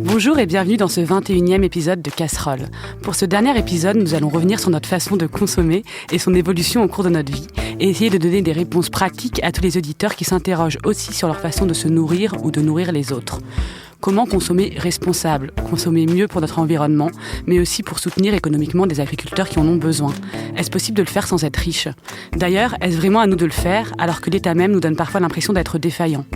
Bonjour et bienvenue dans ce 21e épisode de Casserole. Pour ce dernier épisode, nous allons revenir sur notre façon de consommer et son évolution au cours de notre vie et essayer de donner des réponses pratiques à tous les auditeurs qui s'interrogent aussi sur leur façon de se nourrir ou de nourrir les autres. Comment consommer responsable, consommer mieux pour notre environnement, mais aussi pour soutenir économiquement des agriculteurs qui en ont besoin? Est-ce possible de le faire sans être riche? D'ailleurs, est-ce vraiment à nous de le faire, alors que l'État même nous donne parfois l'impression d'être défaillant?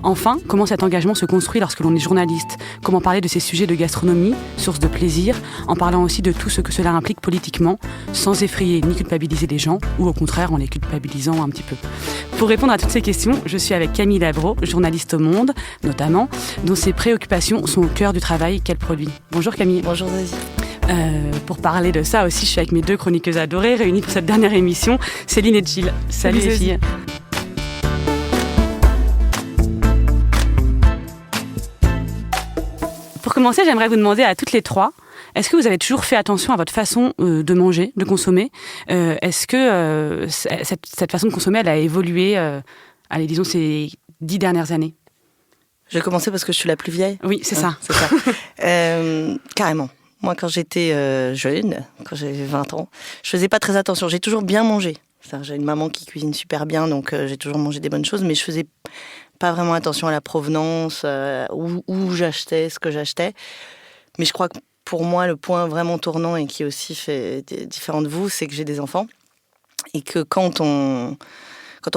Enfin, comment cet engagement se construit lorsque l'on est journaliste? Comment parler de ces sujets de gastronomie, source de plaisir, en parlant aussi de tout ce que cela implique politiquement, sans effrayer ni culpabiliser les gens, ou au contraire en les culpabilisant un petit peu? Pour répondre à toutes ces questions, je suis avec Camille Labro, journaliste au Monde, notamment, dont ses préoccupations sont au cœur du travail qu'elle produit. Bonjour Camille. Bonjour Zazie. Pour parler de ça aussi, je suis avec mes deux chroniqueuses adorées, réunies pour cette dernière émission, Céline et Jill. Salut les filles. Pour commencer, j'aimerais vous demander à toutes les trois, est-ce que vous avez toujours fait attention à votre façon de manger, de consommer? Est-ce que cette façon de consommer, elle a évolué, disons, ces 10 dernières années? Je vais commencer parce que je suis la plus vieille. Oui, c'est ça. C'est ça. Carrément. Moi, quand j'étais jeune, quand j'avais 20 ans, je faisais pas très attention. J'ai toujours bien mangé. J'ai une maman qui cuisine super bien, donc j'ai toujours mangé des bonnes choses, mais je faisais pas vraiment attention à la provenance, où j'achetais, ce que j'achetais. Mais je crois que pour moi, le point vraiment tournant et qui aussi fait différent de vous, c'est que j'ai des enfants. Et que quand on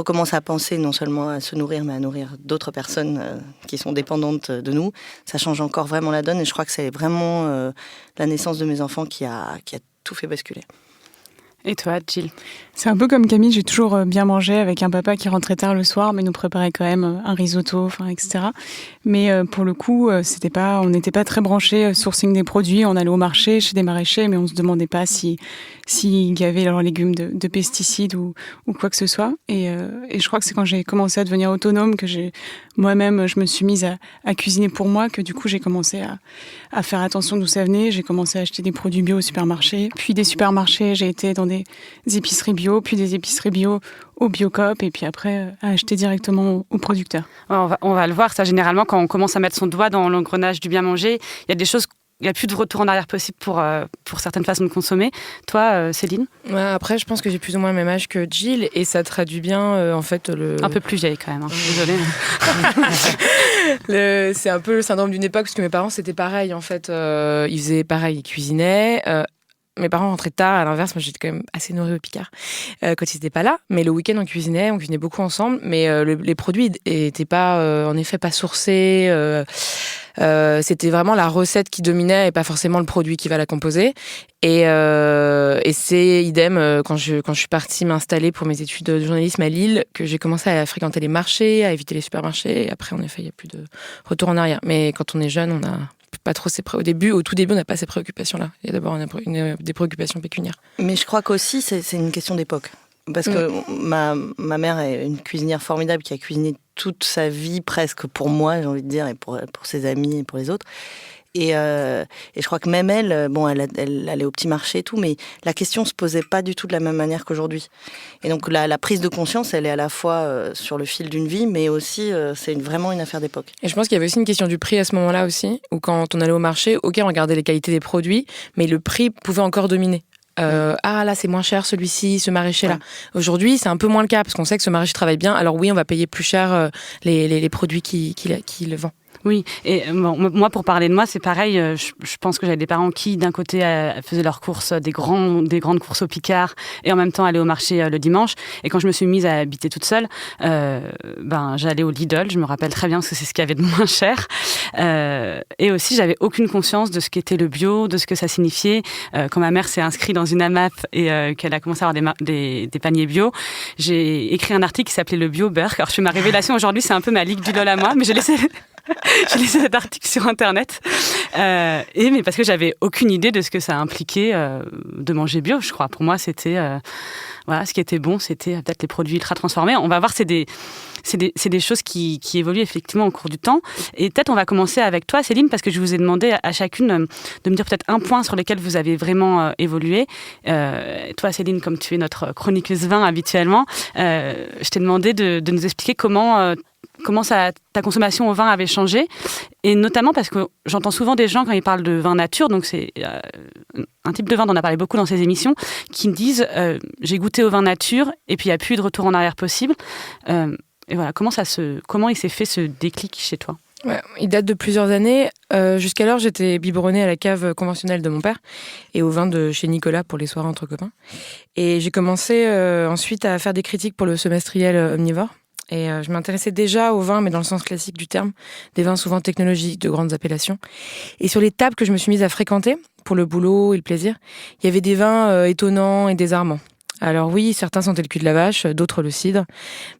commence à penser non seulement à se nourrir, mais à nourrir d'autres personnes qui sont dépendantes de nous, ça change encore vraiment la donne. Et je crois que c'est vraiment la naissance de mes enfants qui a tout fait basculer. Et toi, Jill? C'est un peu comme Camille, j'ai toujours bien mangé avec un papa qui rentrait tard le soir, mais nous préparait quand même un risotto, etc. Mais pour le coup, on n'était pas très branchés sourcing des produits. On allait au marché, chez des maraîchers, mais on se demandait pas s'il y avait leurs légumes de pesticides ou quoi que ce soit. Et je crois que c'est quand j'ai commencé à devenir autonome que moi-même, je me suis mise à cuisiner pour moi, que du coup, j'ai commencé à faire attention d'où ça venait. J'ai commencé à acheter des produits bio au supermarché. Puis des supermarchés, j'ai été dans des épiceries bio, puis des épiceries bio au Biocoop, et puis après, à acheter directement aux producteurs. On va le voir, ça, généralement, quand on commence à mettre son doigt dans l'engrenage du bien manger, il y a des choses. Il n'y a plus de retour en arrière possible pour certaines façons de consommer. Toi, Céline? Ouais, après, je pense que j'ai plus ou moins le même âge que Jill et ça traduit bien, en fait, Un peu plus vieille quand même, hein. Désolée. C'est un peu le syndrome d'une époque, parce que mes parents, c'était pareil, en fait. Ils faisaient pareil, ils cuisinaient. Mes parents rentraient tard, à l'inverse, moi j'étais quand même assez nourrie au Picard quand ils n'étaient pas là. Mais le week-end, on cuisinait beaucoup ensemble. Mais les produits n'étaient pas, en effet, pas sourcés. C'était vraiment la recette qui dominait et pas forcément le produit qui va la composer. Et c'est idem quand je suis partie m'installer pour mes études de journalisme à Lille, que j'ai commencé à fréquenter les marchés, à éviter les supermarchés. Et après, en effet, il n'y a plus de retour en arrière. Mais quand on est jeune, on a pas trop au tout début, on n'a pas ces préoccupations-là. Il y a d'abord des préoccupations pécuniaires. Mais je crois qu'aussi, c'est une question d'époque. Parce que ma mère est une cuisinière formidable qui a cuisiné toute sa vie presque pour moi, j'ai envie de dire, et pour ses amis et pour les autres. Et je crois que même elle allait au petit marché et tout, mais la question se posait pas du tout de la même manière qu'aujourd'hui. Et donc la prise de conscience, elle est à la fois sur le fil d'une vie, mais aussi c'est vraiment une affaire d'époque. Et je pense qu'il y avait aussi une question du prix à ce moment-là aussi, où quand on allait au marché, ok, on regardait les qualités des produits, mais le prix pouvait encore dominer. Là c'est moins cher celui-ci, ce maraîcher-là. Ouais. Aujourd'hui, c'est un peu moins le cas, parce qu'on sait que ce maraîcher travaille bien, alors oui, on va payer plus cher les produits qui le vendent. Oui, et moi, pour parler de moi, c'est pareil. Je pense que j'avais des parents qui, d'un côté, faisaient leurs courses, des grandes courses au Picard, et en même temps allaient au marché le dimanche. Et quand je me suis mise à habiter toute seule, j'allais au Lidl. Je me rappelle très bien parce que c'est ce qu'il y avait de moins cher. Et aussi, j'avais aucune conscience de ce qu'était le bio, de ce que ça signifiait. Quand ma mère s'est inscrite dans une AMAP et qu'elle a commencé à avoir des paniers bio, j'ai écrit un article qui s'appelait le bio beurre. Alors, ma révélation aujourd'hui, c'est un peu ma ligue du LOL à moi, mais j'ai laissé cet article sur Internet. Mais parce que j'avais aucune idée de ce que ça impliquait de manger bio, je crois. Pour moi, c'était ce qui était bon, c'était peut-être les produits ultra transformés. On va voir, c'est des choses qui évoluent effectivement au cours du temps. Et peut-être on va commencer avec toi, Céline, parce que je vous ai demandé à chacune de me dire peut-être un point sur lequel vous avez vraiment évolué. Toi, Céline, comme tu es notre chroniqueuse vin habituellement, je t'ai demandé de nous expliquer comment ta consommation au vin avait changé, et notamment parce que j'entends souvent des gens quand ils parlent de vin nature, donc c'est un type de vin dont on a parlé beaucoup dans ces émissions, qui me disent j'ai goûté au vin nature et puis il n'y a plus de retour en arrière possible. Et voilà, comment il s'est fait ce déclic chez toi? Ouais, il date de plusieurs années. Jusqu'alors, j'étais biberonnée à la cave conventionnelle de mon père et au vin de chez Nicolas pour les soirées entre copains. Et j'ai commencé ensuite à faire des critiques pour le semestriel omnivore. Et je m'intéressais déjà aux vins, mais dans le sens classique du terme, des vins souvent technologiques, de grandes appellations. Et sur les tables que je me suis mise à fréquenter, pour le boulot et le plaisir, il y avait des vins étonnants et désarmants. Alors oui, certains sentaient le cul de la vache, d'autres le cidre,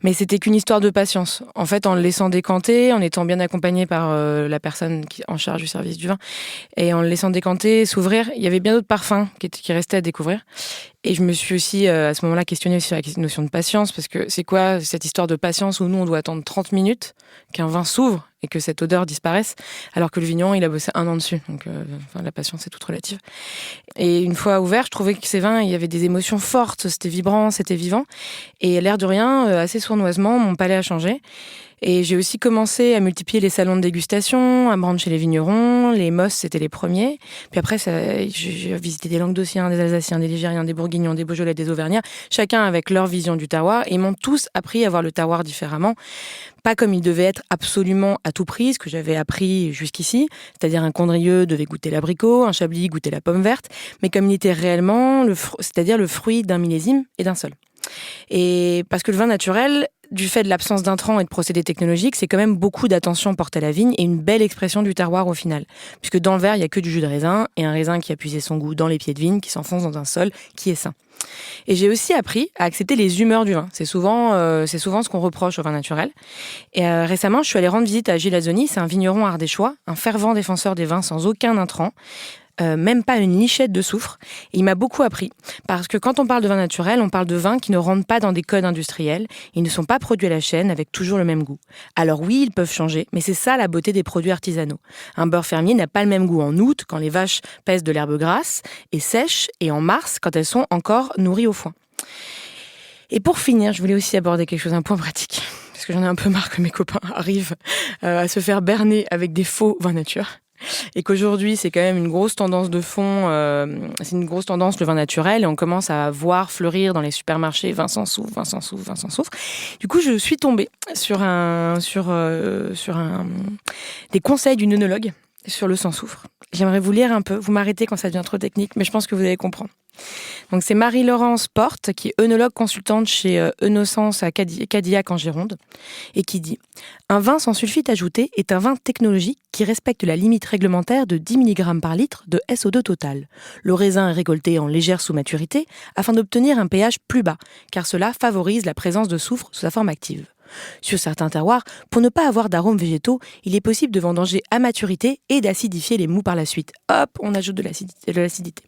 mais c'était qu'une histoire de patience. En fait, en le laissant décanter, en étant bien accompagné par la personne en charge du service du vin, et en le laissant décanter, s'ouvrir, il y avait bien d'autres parfums qui restaient à découvrir. Et je me suis aussi, à ce moment-là, questionnée sur la notion de patience, parce que c'est quoi cette histoire de patience où nous, on doit attendre 30 minutes qu'un vin s'ouvre et que cette odeur disparaisse, alors que le vigneron, il a bossé 1 an dessus. Donc, la patience, c'est toute relative. Et une fois ouvert, je trouvais que ces vins, il y avait des émotions fortes, c'était vibrant, c'était vivant. Et l'air de rien, assez sournoisement, mon palais a changé. Et j'ai aussi commencé à multiplier les salons de dégustation, à me rendre chez les vignerons. Les Mosses, c'était les premiers. Puis après, j'ai visité des Languedociens, des Alsaciens, des Ligériens, des Bourguignons, des Beaujolais, des Auvergnats, chacun avec leur vision du terroir. Et ils m'ont tous appris à voir le terroir différemment. Pas comme il devait être absolument à tout prix, ce que j'avais appris jusqu'ici. C'est-à-dire un Condrieu devait goûter l'abricot, un Chablis goûter la pomme verte. Mais comme il était réellement, c'est-à-dire le fruit d'un millésime et d'un sol. Et parce que le vin naturel, du fait de l'absence d'intrants et de procédés technologiques, c'est quand même beaucoup d'attention portée à la vigne et une belle expression du terroir au final. Puisque dans le verre, il n'y a que du jus de raisin et un raisin qui a puisé son goût dans les pieds de vigne, qui s'enfonce dans un sol qui est sain. Et j'ai aussi appris à accepter les humeurs du vin. C'est souvent ce qu'on reproche au vin naturel. Et récemment, je suis allée rendre visite à Gilles Azoni, c'est un vigneron ardéchois, un fervent défenseur des vins sans aucun intrant. Même pas une lichette de soufre. Et il m'a beaucoup appris. Parce que quand on parle de vin naturel, on parle de vins qui ne rentrent pas dans des codes industriels. Ils ne sont pas produits à la chaîne avec toujours le même goût. Alors oui, ils peuvent changer, mais c'est ça la beauté des produits artisanaux. Un beurre fermier n'a pas le même goût en août, quand les vaches pèsent de l'herbe grasse et sèche, et en mars, quand elles sont encore nourries au foin. Et pour finir, je voulais aussi aborder un point pratique. Parce que j'en ai un peu marre que mes copains arrivent à se faire berner avec des faux vins nature. Et qu'aujourd'hui, c'est quand même une grosse tendance de fond, c'est une grosse tendance le vin naturel, et on commence à voir fleurir dans les supermarchés vin sans soufre, vin sans soufre, vin sans soufre. Du coup, je suis tombée sur des conseils d'une œnologue sur le sans soufre. J'aimerais vous lire un peu, vous m'arrêtez quand ça devient trop technique, mais je pense que vous allez comprendre. Donc c'est Marie-Laurence Porte, qui est œnologue consultante chez Œnosens à Cadillac en Gironde, et qui dit « Un vin sans sulfite ajouté est un vin technologique qui respecte la limite réglementaire de 10 mg par litre de SO2 total. Le raisin est récolté en légère sous-maturité afin d'obtenir un pH plus bas, car cela favorise la présence de soufre sous sa forme active. Sur certains terroirs, pour ne pas avoir d'arômes végétaux, il est possible de vendanger à maturité et d'acidifier les moûts par la suite. Hop, on ajoute de l'acidité.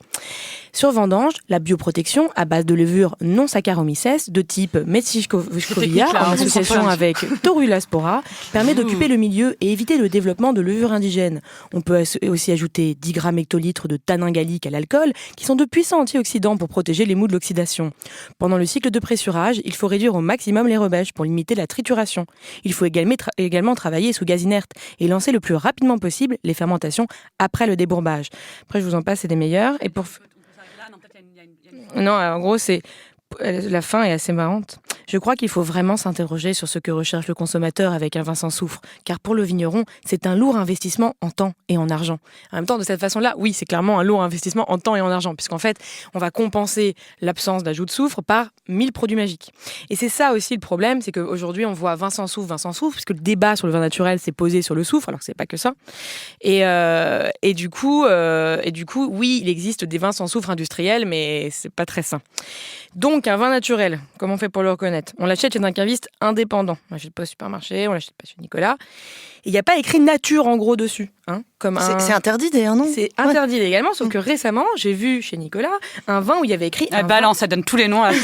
Sur vendange, la bioprotection à base de levure non Saccharomyces de type Metsicovia en association avec Torula spora permet d'occuper le milieu et éviter le développement de levures indigènes. On peut aussi ajouter 10 grammes hectolitres de tanin gallique à l'alcool qui sont de puissants antioxydants pour protéger les moûts de l'oxydation. Pendant le cycle de pressurage, il faut réduire au maximum les rebêches pour limiter la trituration. Il faut également travailler sous gaz inerte et lancer le plus rapidement possible les fermentations après le débourbage. Après, je vous en passe, c'est des meilleurs. Et pour... Non, en gros, la fin est assez marrante. Je crois qu'il faut vraiment s'interroger sur ce que recherche le consommateur avec un vin sans soufre, car pour le vigneron, c'est un lourd investissement en temps et en argent. En même temps, de cette façon-là, oui, c'est clairement un lourd investissement en temps et en argent, puisqu'en fait, on va compenser l'absence d'ajout de soufre par 1000 produits magiques. Et c'est ça aussi le problème, c'est qu'aujourd'hui, on voit vin sans soufre, puisque le débat sur le vin naturel s'est posé sur le soufre, alors que c'est pas que ça. Et du coup, oui, il existe des vins sans soufre industriels, mais c'est pas très sain. Donc, un vin naturel, comment on fait pour le reconnaître ? On l'achète chez un caviste indépendant. On l'achète pas au supermarché, on l'achète pas chez Nicolas. Il n'y a pas écrit nature en gros dessus. C'est interdit d'ailleurs, non ? C'est interdit légalement, sauf que récemment, j'ai vu chez Nicolas un vin où il y avait écrit... Balance, ça donne tous les noms à la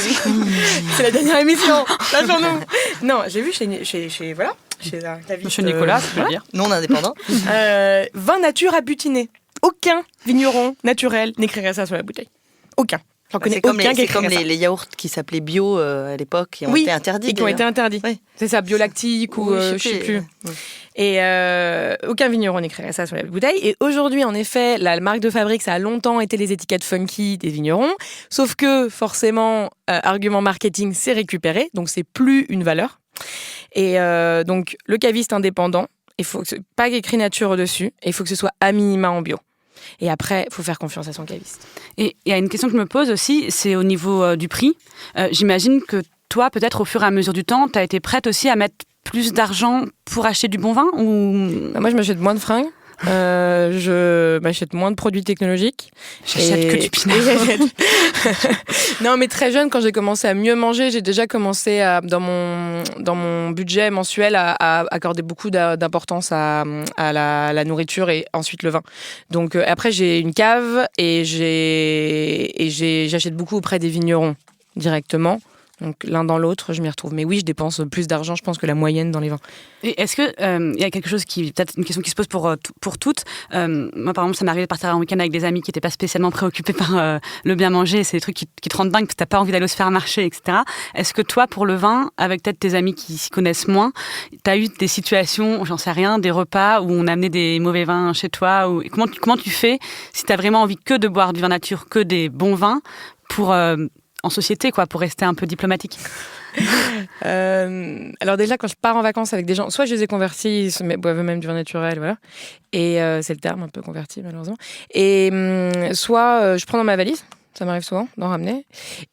C'est la dernière émission, lâchons-nous. Non, j'ai vu chez un caviste... Chez Nicolas, tu peux le dire. Non indépendant. Vin nature à butiner. Aucun vigneron naturel n'écrirait ça sur la bouteille. Aucun. J'en connais C'est comme, aucun qui c'est comme écrirait ça. les yaourts qui s'appelaient bio à l'époque et ont été interdits. Et qui ont été interdits. Oui. C'est ça, biolactique ou je sais plus. Et aucun vigneron n'écrirait ça sur la bouteille. Et aujourd'hui, en effet, la marque de fabrique, ça a longtemps été les étiquettes funky des vignerons. Sauf que, forcément, argument marketing, c'est récupéré. Donc, c'est plus une valeur. Et donc, le caviste indépendant, il faut que pas écrit nature dessus. Et il faut que ce soit à minima en bio. Et après, il faut faire confiance à son caviste. Et il y a une question que je me pose aussi, c'est au niveau du prix. J'imagine que toi, peut-être au fur et à mesure du temps, tu as été prête aussi à mettre plus d'argent pour acheter du bon vin ou... Moi, je m'achète moins de fringues. Je m'achète moins de produits technologiques. J'achète que du pinard. Non, mais très jeune, quand j'ai commencé à mieux manger, j'ai déjà commencé dans mon budget mensuel à accorder beaucoup d'importance à la nourriture et ensuite le vin. Donc après, j'ai une cave et j'achète beaucoup auprès des vignerons directement. Donc l'un dans l'autre, je m'y retrouve. Mais oui, je dépense plus d'argent, je pense, que la moyenne dans les vins. Et est-ce que il y a quelque chose qui, peut-être une question qui se pose pour toutes. Moi, par exemple, ça m'est arrivé de partir en week-end avec des amis qui n'étaient pas spécialement préoccupés par le bien manger. C'est des trucs qui te rendent dingue parce que t'as pas envie d'aller au supermarché, etc. Est-ce que toi, pour le vin, avec peut-être tes amis qui s'y connaissent moins, t'as eu des situations, j'en sais rien, des repas où on a amené des mauvais vins chez toi ou comment tu fais si t'as vraiment envie que de boire du vin nature, que des bons vins pour en société, quoi, pour rester un peu diplomatique? Alors déjà, quand je pars en vacances avec des gens, soit je les ai convertis, ils boivent même du vin naturel, voilà. Et c'est le terme, un peu converti, malheureusement. Et soit je prends dans ma valise, ça m'arrive souvent d'en ramener.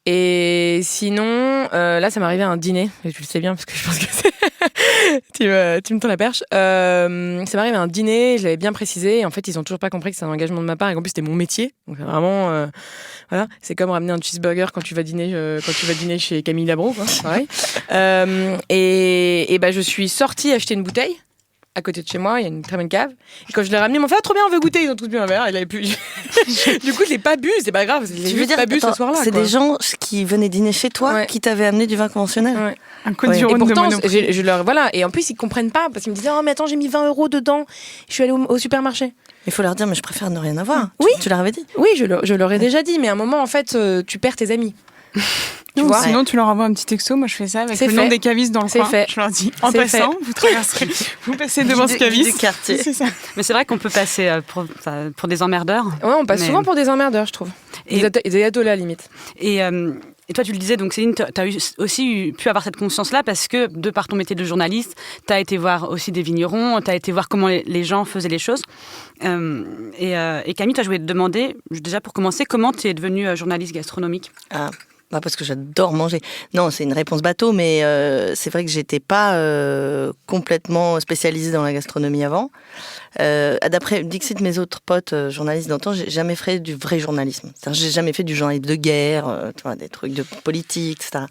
Et sinon, là, ça m'est arrivé à un dîner, et tu le sais bien parce que je pense que c'est... tu me tends la perche. Ça m'est arrivé à un dîner, je l'avais bien précisé, et en fait, ils ont toujours pas compris que c'est un engagement de ma part, et qu'en plus, c'était mon métier. Donc vraiment... Voilà, c'est comme ramener un cheeseburger quand tu vas dîner chez Camille Labro, quoi. Pareil. Et je suis sortie acheter une bouteille à côté de chez moi, il y a une très bonne cave. Et quand je l'ai ramené, ils m'ont fait trop bien, on veut goûter. Ils ont tous bu un verre. Il avait plus. Du coup, je l'ai pas bu, c'est pas grave. Je l'ai pas bu ce soir-là. C'est des gens qui venaient dîner chez toi qui t'avaient amené du vin conventionnel. Ouais. Un code du Et Rhône de pourtant, Monoprix. je leur voilà. Et en plus, ils comprennent pas parce qu'ils me disaient mais attends, j'ai mis 20 € dedans. Je suis allée au supermarché. Il faut leur dire mais je préfère ne rien avoir. Oui. Tu leur avais dit. Oui, je leur ai déjà dit. Mais à un moment, en fait, tu perds tes amis. Tu Non, vois, sinon, tu leur envoies un petit texto. Moi, je fais ça avec C'est le nom fait. des cavistes dans le C'est coin. fait. Je leur dis, en C'est passant, vous traverserez, vous passez devant ce Du caviste. quartier. C'est ça. Mais c'est vrai qu'on peut passer pour des emmerdeurs. Ouais, on passe Mais- souvent pour des emmerdeurs, je trouve. Et- Des ados là, limite. Et toi, tu le disais, donc Céline, tu as aussi pu avoir cette conscience-là parce que, de par ton métier de journaliste, tu as été voir aussi des vignerons, tu as été voir comment les gens faisaient les choses. Et Camille, toi, je voulais te demander, déjà pour commencer, comment tu es devenue journaliste gastronomique? Parce que j'adore manger. Non, c'est une réponse bateau, mais c'est vrai que j'étais pas complètement spécialisée dans la gastronomie avant. D'après Dixit, mes autres potes journalistes d'antan, j'ai jamais fait du vrai journalisme. C'est-à-dire, j'ai jamais fait du journalisme de guerre, tu vois, des trucs de politique, etc.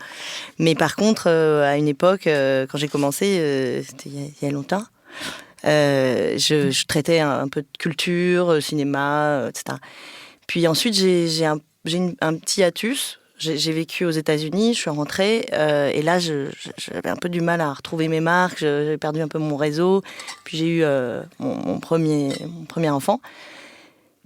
Mais par contre, à une époque, quand j'ai commencé, c'était il y a longtemps, je traitais un peu de culture, cinéma, etc. Puis ensuite, j'ai un petit hiatus. J'ai vécu aux États-Unis, je suis rentrée, et là, j'avais un peu du mal à retrouver mes marques, j'avais perdu un peu mon réseau, puis j'ai eu mon premier enfant.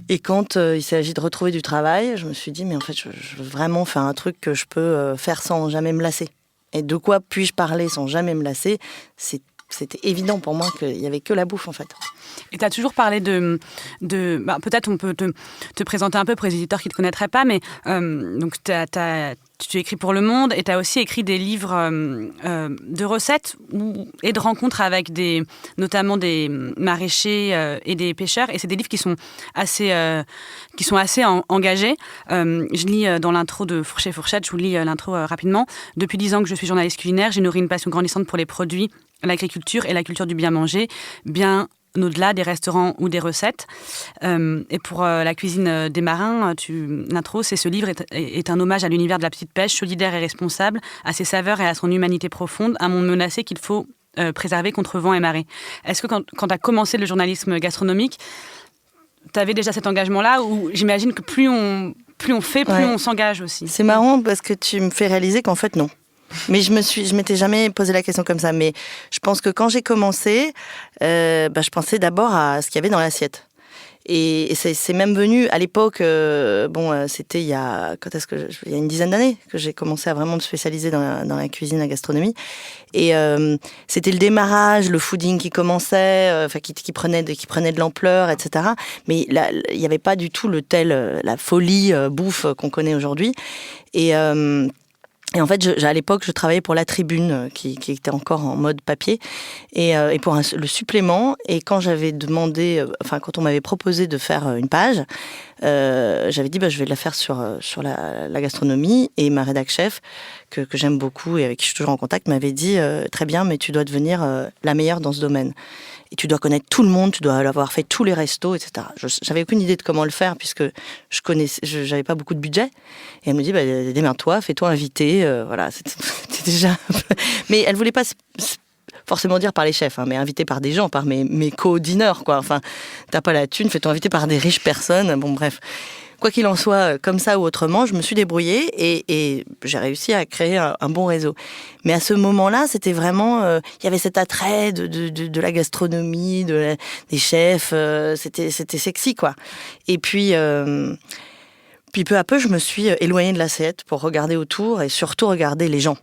Et quand il s'agit de retrouver du travail, je me suis dit, mais en fait, je veux vraiment faire un truc que je peux faire sans jamais me lasser. Et de quoi puis-je parler sans jamais me lasser? C'était évident pour moi qu'il n'y avait que la bouffe, en fait. Et tu as toujours parlé peut-être on peut te présenter un peu pour les éditeurs qui ne te connaîtraient pas, mais donc tu écris pour Le Monde et tu as aussi écrit des livres de recettes et de rencontres avec notamment des maraîchers et des pêcheurs. Et c'est des livres qui sont assez engagés. Je lis dans l'intro de Fourcher Fourchette, je vous lis l'intro rapidement. Depuis 10 ans que je suis journaliste culinaire, j'ai nourri une passion grandissante pour les produits, l'agriculture et la culture du bien manger, bien au-delà des restaurants ou des recettes. Et pour la cuisine des marins, l'intro, c'est ce livre est un hommage à l'univers de la petite pêche, solidaire et responsable, à ses saveurs et à son humanité profonde, un monde menacé qu'il faut préserver contre vent et marée. Est-ce que quand tu as commencé le journalisme gastronomique, tu avais déjà cet engagement-là, ou j'imagine que plus on fait, plus on s'engage aussi? C'est marrant parce que tu me fais réaliser qu'en fait, non. Mais je m'étais jamais posé la question comme ça. Mais je pense que quand j'ai commencé, je pensais d'abord à ce qu'il y avait dans l'assiette. Et c'est même venu à l'époque, c'était il y a une dizaine d'années que j'ai commencé à vraiment me spécialiser dans la cuisine, la gastronomie. Et c'était le démarrage, le fooding qui commençait, qui prenait de l'ampleur, etc. Mais là, il n'y avait pas du tout la folie bouffe qu'on connaît aujourd'hui. Et en fait, à l'époque, je travaillais pour La Tribune, qui était encore en mode papier, et pour le supplément. Et quand j'avais demandé, quand on m'avait proposé de faire une page, j'avais dit, je vais la faire sur la gastronomie. Et ma rédac chef, que j'aime beaucoup et avec qui je suis toujours en contact, m'avait dit, très bien, mais tu dois devenir la meilleure dans ce domaine. Et tu dois connaître tout le monde, tu dois avoir fait tous les restos, etc. J'avais aucune idée de comment le faire puisque j'avais pas beaucoup de budget. Et elle me dit, démerde-toi, fais-toi inviter. Voilà, c'était déjà. Mais elle voulait pas forcément dire par les chefs, mais inviter par des gens, par mes co-diners, quoi. Enfin, t'as pas la thune, fais-toi inviter par des riches personnes. Bon, bref. Quoi qu'il en soit, comme ça ou autrement, je me suis débrouillée et j'ai réussi à créer un bon réseau. Mais à ce moment-là, c'était vraiment... il y avait cet attrait de la gastronomie, des chefs. C'était sexy, quoi. Et puis peu à peu, je me suis éloignée de l'assiette pour regarder autour et surtout regarder les gens.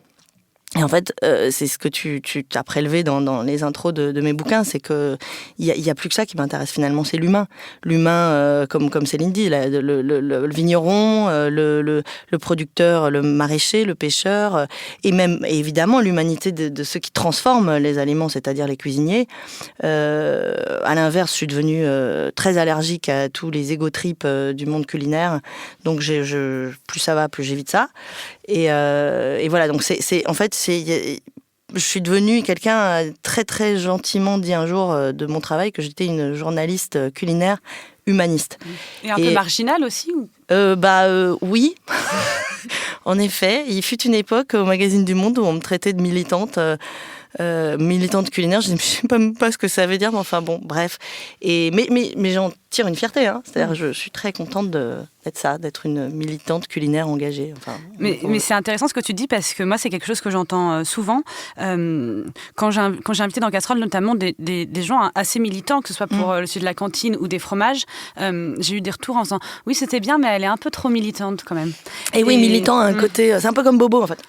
Et en fait, c'est ce que tu as prélevé dans les intros de mes bouquins, c'est que il y a plus que ça qui m'intéresse finalement, c'est l'humain. L'humain, comme Céline dit, le vigneron, le producteur, le maraîcher, le pêcheur, et évidemment l'humanité de ceux qui transforment les aliments, c'est-à-dire les cuisiniers. À l'inverse, je suis devenue très allergique à tous les égo-trips du monde culinaire, donc plus ça va, plus j'évite ça. Et voilà, donc en fait, je suis devenue quelqu'un très très gentiment dit un jour de mon travail que j'étais une journaliste culinaire humaniste. Et un peu marginale aussi ou... Oui, en effet. Il fut une époque au magazine du Monde où on me traitait de militante culinaire. Je ne sais même pas ce que ça veut dire, mais enfin bon, bref. Mais j'en tire une fierté, hein. C'est-à-dire, je suis très contente d'être une militante culinaire engagée. Enfin, mais c'est intéressant ce que tu dis parce que moi, c'est quelque chose que j'entends souvent. Quand j'ai invité dans Casserole, notamment des gens assez militants, que ce soit pour le sujet de la cantine ou des fromages, j'ai eu des retours en disant oui, c'était bien, mais elle est un peu trop militante quand même. Et oui, militant a un côté. C'est un peu comme bobo en fait.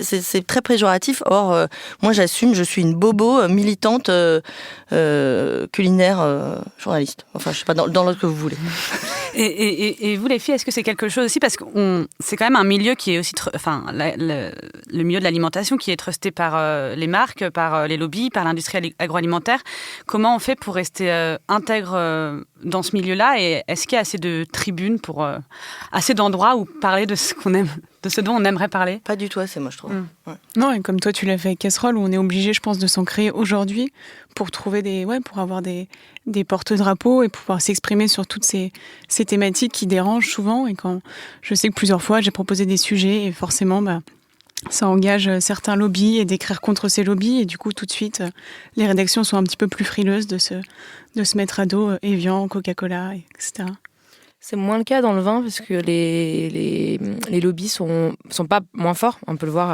C'est très péjoratif. Or, moi, j'assume, je suis une bobo militante culinaire journaliste. Enfin, je sais pas, dans l'autre que vous voulez. Et vous, les filles, est-ce que c'est quelque chose aussi, parce que c'est quand même un milieu qui est aussi, le milieu de l'alimentation qui est trusté par les marques, les lobbies, par l'industrie agroalimentaire. Comment on fait pour rester intègre dans ce milieu-là, et est-ce qu'il y a assez de tribunes assez d'endroits où parler de ce qu'on aime, de ce dont on aimerait parler? Pas du tout assez, moi je trouve. Ouais. Non, et comme toi tu l'as fait avec Casserole, où on est obligé, je pense, de s'en créer aujourd'hui pour trouver pour avoir des porte-drapeaux et pouvoir s'exprimer sur toutes ces thématiques qui dérangent souvent. Et quand je sais que plusieurs fois j'ai proposé des sujets et forcément ça engage certains lobbies et d'écrire contre ces lobbies, et du coup tout de suite les rédactions sont un petit peu plus frileuses de se mettre à dos Evian, Coca-Cola, etc. C'est moins le cas dans le vin parce que les lobbies sont pas moins forts. On peut le voir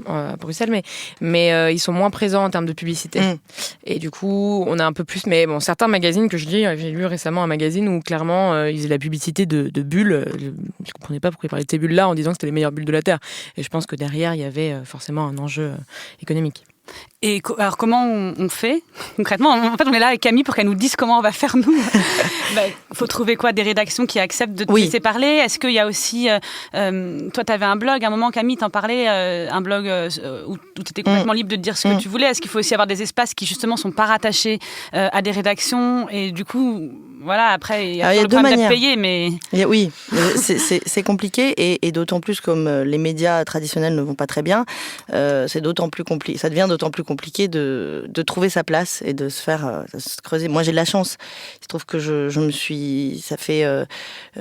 à Bruxelles, mais ils sont moins présents en termes de publicité. Et du coup, on a un peu plus. Mais bon, certains magazines que je lis, j'ai lu récemment un magazine où clairement ils faisaient la publicité de bulles. Je comprenais pas pourquoi ils parlaient de ces bulles-là en disant que c'était les meilleures bulles de la Terre. Et je pense que derrière, il y avait forcément un enjeu économique. Et alors, comment on fait concrètement? En fait, on est là avec Camille pour qu'elle nous dise comment on va faire, nous. Faut trouver quoi? Des rédactions qui acceptent de te laisser parler? Est-ce qu'il y a aussi... toi, tu avais un blog, à un moment, Camille, t'en parlais, un blog où tu étais complètement libre de dire ce que tu voulais. Est-ce qu'il faut aussi avoir des espaces qui, justement, sont pas rattachés à des rédactions? Et du coup, voilà, après, il y a le problème d'être payé, mais... Oui, c'est compliqué, et d'autant plus comme les médias traditionnels ne vont pas très bien, c'est d'autant plus compliqué. Ça devient d'autant plus compliqué de trouver sa place et de se creuser. Moi, j'ai de la chance. Il se trouve que ça fait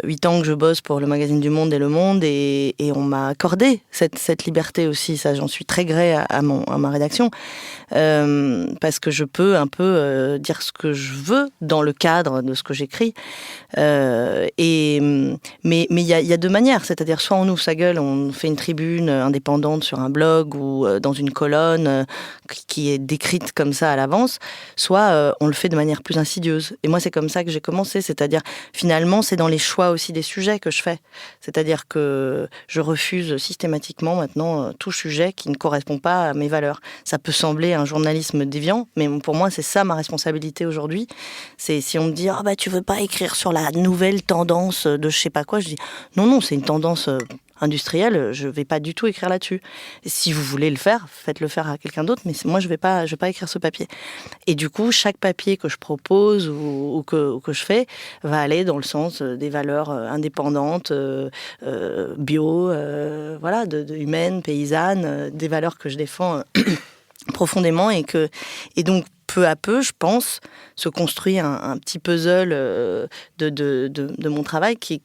8 ans que je bosse pour le magazine du Monde et Le Monde, et on m'a accordé cette liberté aussi. Ça, j'en suis très gré à ma rédaction, parce que je peux un peu dire ce que je veux dans le cadre de ce que j'écris. Mais il y a deux manières, c'est-à-dire soit on ouvre sa gueule, on fait une tribune indépendante sur un blog ou dans une colonne qui est décrite comme ça à l'avance, soit on le fait de manière plus insidieuse. Et moi, c'est comme ça que j'ai commencé, c'est-à-dire finalement, c'est dans les choix aussi des sujets que je fais. C'est-à-dire que je refuse systématiquement maintenant tout sujet qui ne correspond pas à mes valeurs. Ça peut sembler un journalisme déviant, mais pour moi, c'est ça ma responsabilité aujourd'hui. C'est si on me dit tu veux pas écrire sur la nouvelle tendance de je sais pas quoi, je dis non, c'est une tendance industrielle, je vais pas du tout écrire là-dessus. Et si vous voulez le faire, faites-le faire à quelqu'un d'autre, mais moi je vais pas écrire ce papier. Et du coup, chaque papier que je propose ou que je fais va aller dans le sens des valeurs indépendantes, bio, humaines, paysannes, des valeurs que je défends profondément et donc peu à peu, je pense, se construit un petit puzzle de mon travail qui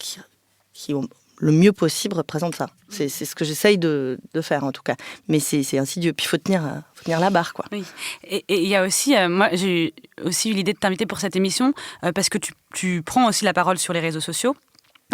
le mieux possible représente ça. C'est ce que j'essaye de faire en tout cas. Mais c'est insidieux. Puis il faut tenir la barre, quoi. Oui. Et il y a aussi, moi j'ai aussi eu l'idée de t'inviter pour cette émission parce que tu prends aussi la parole sur les réseaux sociaux,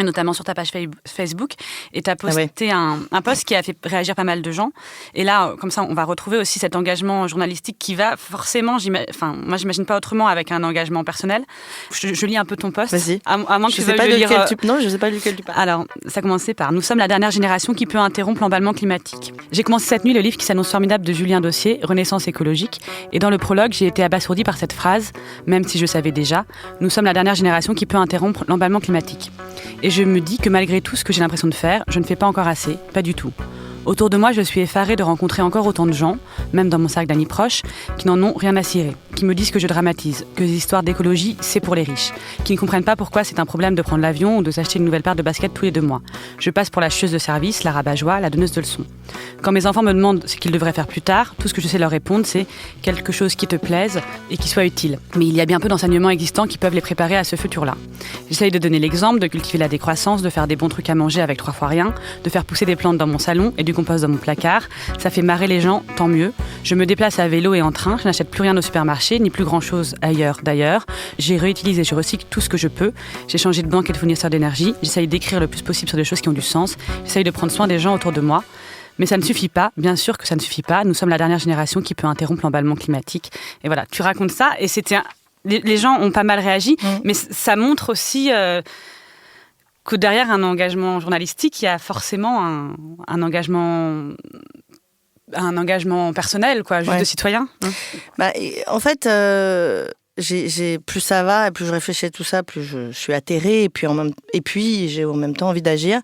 notamment sur ta page Facebook, et tu as posté un post qui a fait réagir pas mal de gens. Et là, comme ça, on va retrouver aussi cet engagement journalistique qui va forcément, moi j'imagine pas autrement avec un engagement personnel. Je lis un peu ton post. Vas-y. À moins que tu veuilles le lire. Non, je sais pas lequel tu parles. Alors, ça commençait par « Nous sommes la dernière génération qui peut interrompre l'emballement climatique ». J'ai commencé cette nuit le livre qui s'annonce formidable de Julien Dossier, Renaissance écologique. Et dans le prologue, j'ai été abasourdie par cette phrase, même si je savais déjà « Nous sommes la dernière génération qui peut interrompre l'emballement climatique ». Et je me dis que malgré tout ce que j'ai l'impression de faire, je ne fais pas encore assez, pas du tout. Autour de moi, je suis effarée de rencontrer encore autant de gens, même dans mon cercle d'amis proches, qui n'en ont rien à cirer, qui me disent que je dramatise, que les histoires d'écologie, c'est pour les riches, qui ne comprennent pas pourquoi c'est un problème de prendre l'avion ou de s'acheter une nouvelle paire de baskets tous les 2 mois. Je passe pour la chieuse de service, la rabat-joie, la donneuse de leçons. Quand mes enfants me demandent ce qu'ils devraient faire plus tard, tout ce que je sais leur répondre, c'est quelque chose qui te plaise et qui soit utile. Mais il y a bien peu d'enseignements existants qui peuvent les préparer à ce futur-là. J'essaye de donner l'exemple, de cultiver la décroissance, de faire des bons trucs à manger avec 3 fois rien, de faire pousser des plantes dans mon salon et du compost dans mon placard. Ça fait marrer les gens, tant mieux. Je me déplace à vélo et en train, je n'achète plus rien au supermarché, ni plus grand-chose ailleurs d'ailleurs. J'ai réutilisé, je recycle tout ce que je peux. J'ai changé de banque et de fournisseur d'énergie. J'essaye d'écrire le plus possible sur des choses qui ont du sens. J'essaye de prendre soin des gens autour de moi. Mais ça ne suffit pas, bien sûr que ça ne suffit pas. Nous sommes la dernière génération qui peut interrompre l'emballement climatique. Et voilà, tu racontes ça et les gens ont pas mal réagi, mais ça montre aussi que derrière un engagement journalistique, il y a forcément un engagement personnel, quoi, juste de citoyen. En fait, plus ça va, et plus je réfléchis à tout ça, plus je suis atterrée, et puis j'ai en même temps envie d'agir.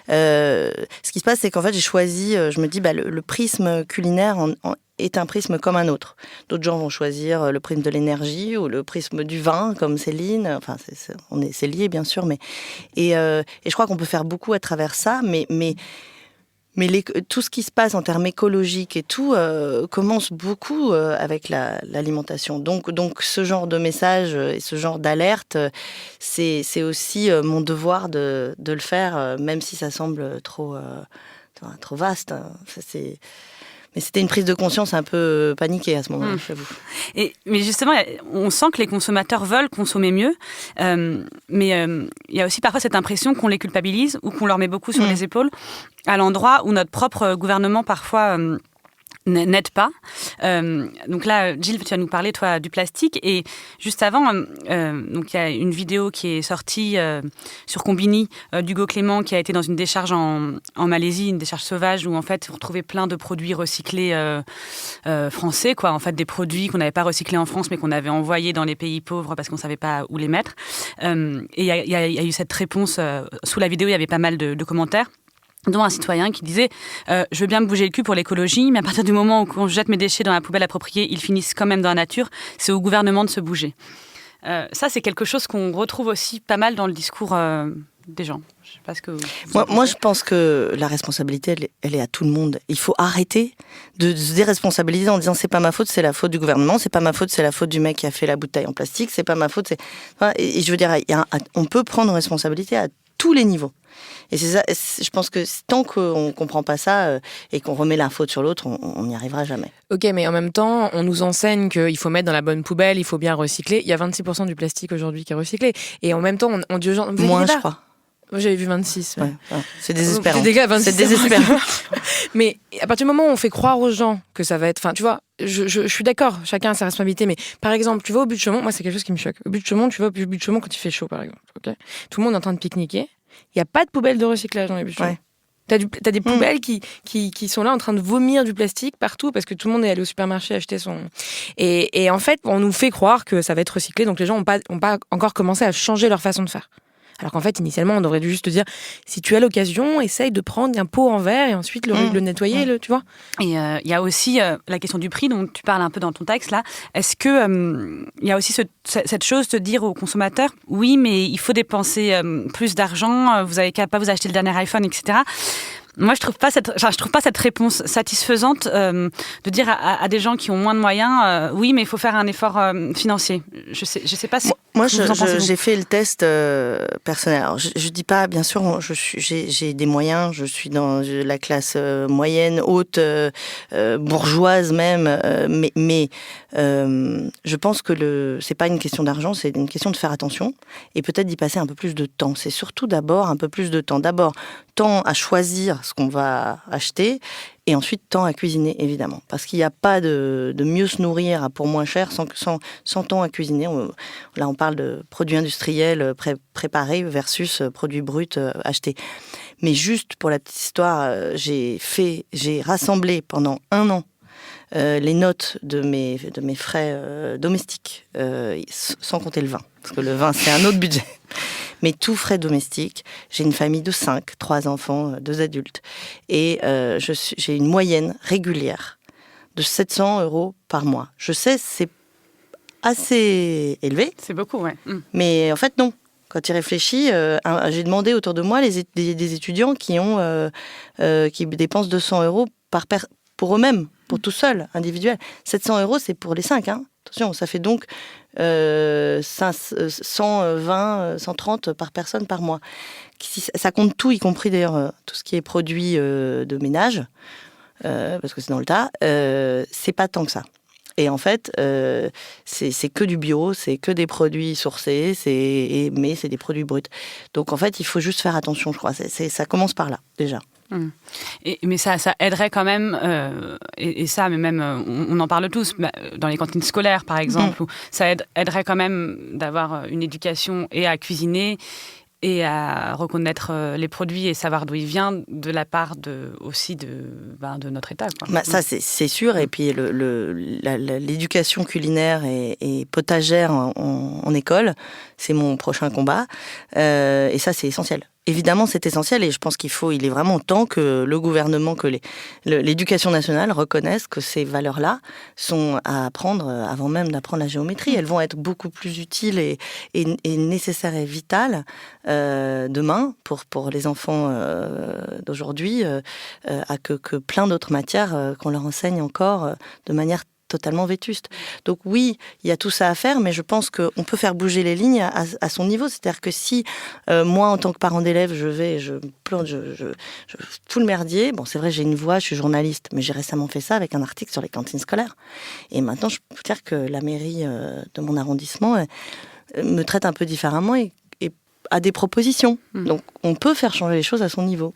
Ce qui se passe, c'est qu'en fait, j'ai choisi, je me dis, le prisme culinaire est un prisme comme un autre. D'autres gens vont choisir le prisme de l'énergie ou le prisme du vin, comme Céline. Enfin, c'est lié, bien sûr, et je crois qu'on peut faire beaucoup à travers ça, mais tout ce qui se passe en termes écologiques et tout commence beaucoup avec l'alimentation. Donc ce genre de message et ce genre d'alerte, c'est aussi mon devoir de le faire, même si ça semble trop vaste. Mais c'était une prise de conscience un peu paniquée à ce moment-là, j'avoue. Mais justement, on sent que les consommateurs veulent consommer mieux, mais il y a aussi parfois cette impression qu'on les culpabilise ou qu'on leur met beaucoup sur les épaules, à l'endroit où notre propre gouvernement parfois n'aide pas. Donc là, Gilles, tu vas nous parler, toi, du plastique. Et juste avant, donc il y a une vidéo qui est sortie sur Combini d'Hugo Clément, qui a été dans une décharge en Malaisie, une décharge sauvage, où en fait, on retrouvait plein de produits recyclés français, quoi. En fait, des produits qu'on n'avait pas recyclés en France, mais qu'on avait envoyés dans les pays pauvres parce qu'on ne savait pas où les mettre. Et il y a eu cette réponse. Sous la vidéo, il y avait pas mal de commentaires, dont un citoyen qui disait je veux bien me bouger le cul pour l'écologie, mais à partir du moment où je jette mes déchets dans la poubelle appropriée, ils finissent quand même dans la nature, c'est au gouvernement de se bouger. Ça, c'est quelque chose qu'on retrouve aussi pas mal dans le discours des gens. Je sais pas ce que moi, je pense que la responsabilité, elle est à tout le monde. Il faut arrêter de se déresponsabiliser en disant c'est pas ma faute, c'est la faute du gouvernement, c'est pas ma faute, c'est la faute du mec qui a fait la bouteille en plastique, c'est pas ma faute. Et je veux dire, on peut prendre responsabilité à tous les niveaux. Et c'est ça, je pense que tant qu'on ne comprend pas ça et qu'on remet la faute sur l'autre, on n'y arrivera jamais. Ok, mais en même temps, on nous enseigne qu'il faut mettre dans la bonne poubelle, il faut bien recycler. Il y a 26% du plastique aujourd'hui qui est recyclé. Et en même temps, on dit aux gens... Moins, je crois. Moi, j'avais vu 26. Ouais. C'est désespérant. C'est désespérant. Mais à partir du moment où on fait croire aux gens que ça va être... Enfin, tu vois, je suis d'accord, chacun a sa responsabilité, mais par exemple, tu vas au but de Chaumont, moi, c'est quelque chose qui me choque. Au but de Chaumont, tu vas au but de Chaumont quand il fait chaud, par exemple. Okay, tout le monde est en train de pique-niquer. Il n'y a pas de poubelle de recyclage dans les buts de Chaumont. Ouais. T'as des poubelles qui sont là en train de vomir du plastique partout parce que tout le monde est allé au supermarché acheter son... Et en fait, on nous fait croire que ça va être recyclé, donc les gens n'ont pas encore commencé à changer leur façon de faire. Alors qu'en fait, initialement, on aurait dû juste dire, si tu as l'occasion, essaye de prendre un pot en verre et ensuite le nettoyer, tu vois. Et il y a aussi la question du prix dont tu parles un peu dans ton texte, là. Est-ce que il y a aussi cette chose de dire aux consommateurs, oui, mais il faut dépenser plus d'argent, vous n'avez qu'à pas vous acheter le dernier iPhone, etc. Moi, je trouve pas cette réponse satisfaisante de dire à des gens qui ont moins de moyens, oui, mais il faut faire un effort financier. Je sais pas si moi, j'ai fait le test personnel. Alors, je dis pas, bien sûr, j'ai des moyens. Je suis dans la classe moyenne, haute, bourgeoise même, mais je pense que c'est pas une question d'argent, c'est une question de faire attention et peut-être d'y passer un peu plus de temps. C'est surtout d'abord un peu plus de temps. D'abord, temps à choisir ce qu'on va acheter et ensuite temps à cuisiner, évidemment. Parce qu'il n'y a pas de mieux se nourrir pour moins cher sans temps à cuisiner. Là, on parle de produits industriels préparés versus produits bruts achetés. Mais juste pour la petite histoire, j'ai rassemblé pendant 1 an les notes de mes frais domestiques, sans compter le vin. Parce que le vin, c'est un autre budget. Mais tout frais domestiques. J'ai une famille de 5, 3 enfants, 2 adultes. Et j'ai une moyenne régulière de 700 € par mois. Je sais, c'est assez élevé. C'est beaucoup, ouais. Mais en fait, non. Quand il réfléchit, j'ai demandé autour de moi des étudiants qui dépensent 200 € pour eux-mêmes, pour tout seul, individuel. 700 €, c'est pour les 5. Hein. Attention, ça fait donc 120, 130 par personne par mois. Ça compte tout, y compris d'ailleurs tout ce qui est produit de ménage, parce que c'est dans le tas. C'est pas tant que ça. Et en fait, c'est que du bio, c'est que des produits sourcés, mais c'est des produits bruts. Donc en fait, il faut juste faire attention, je crois. Ça commence par là, déjà. Mais ça aiderait quand même, et ça, mais même, on en parle tous, dans les cantines scolaires, par exemple, où ça aiderait quand même d'avoir une éducation et à cuisiner et à reconnaître les produits et savoir d'où ils viennent de la part aussi de notre État. Quoi. Ça, c'est sûr. Et puis, l'éducation culinaire et potagère en école, c'est mon prochain combat. Et ça, c'est essentiel. Évidemment, c'est essentiel et je pense il est vraiment temps que le gouvernement, que l'éducation nationale reconnaisse que ces valeurs-là sont à apprendre avant même d'apprendre la géométrie. Elles vont être beaucoup plus utiles et nécessaires et vitales demain pour les enfants d'aujourd'hui que plein d'autres matières qu'on leur enseigne encore de manière totalement vétuste. Donc oui, il y a tout ça à faire, mais je pense qu'on peut faire bouger les lignes à son niveau. C'est-à-dire que si moi, en tant que parent d'élève, je fous le merdier. Bon, c'est vrai, j'ai une voix, je suis journaliste, mais j'ai récemment fait ça avec un article sur les cantines scolaires. Et maintenant, je peux dire que la mairie de mon arrondissement me traite un peu différemment et a des propositions. Donc, on peut faire changer les choses à son niveau.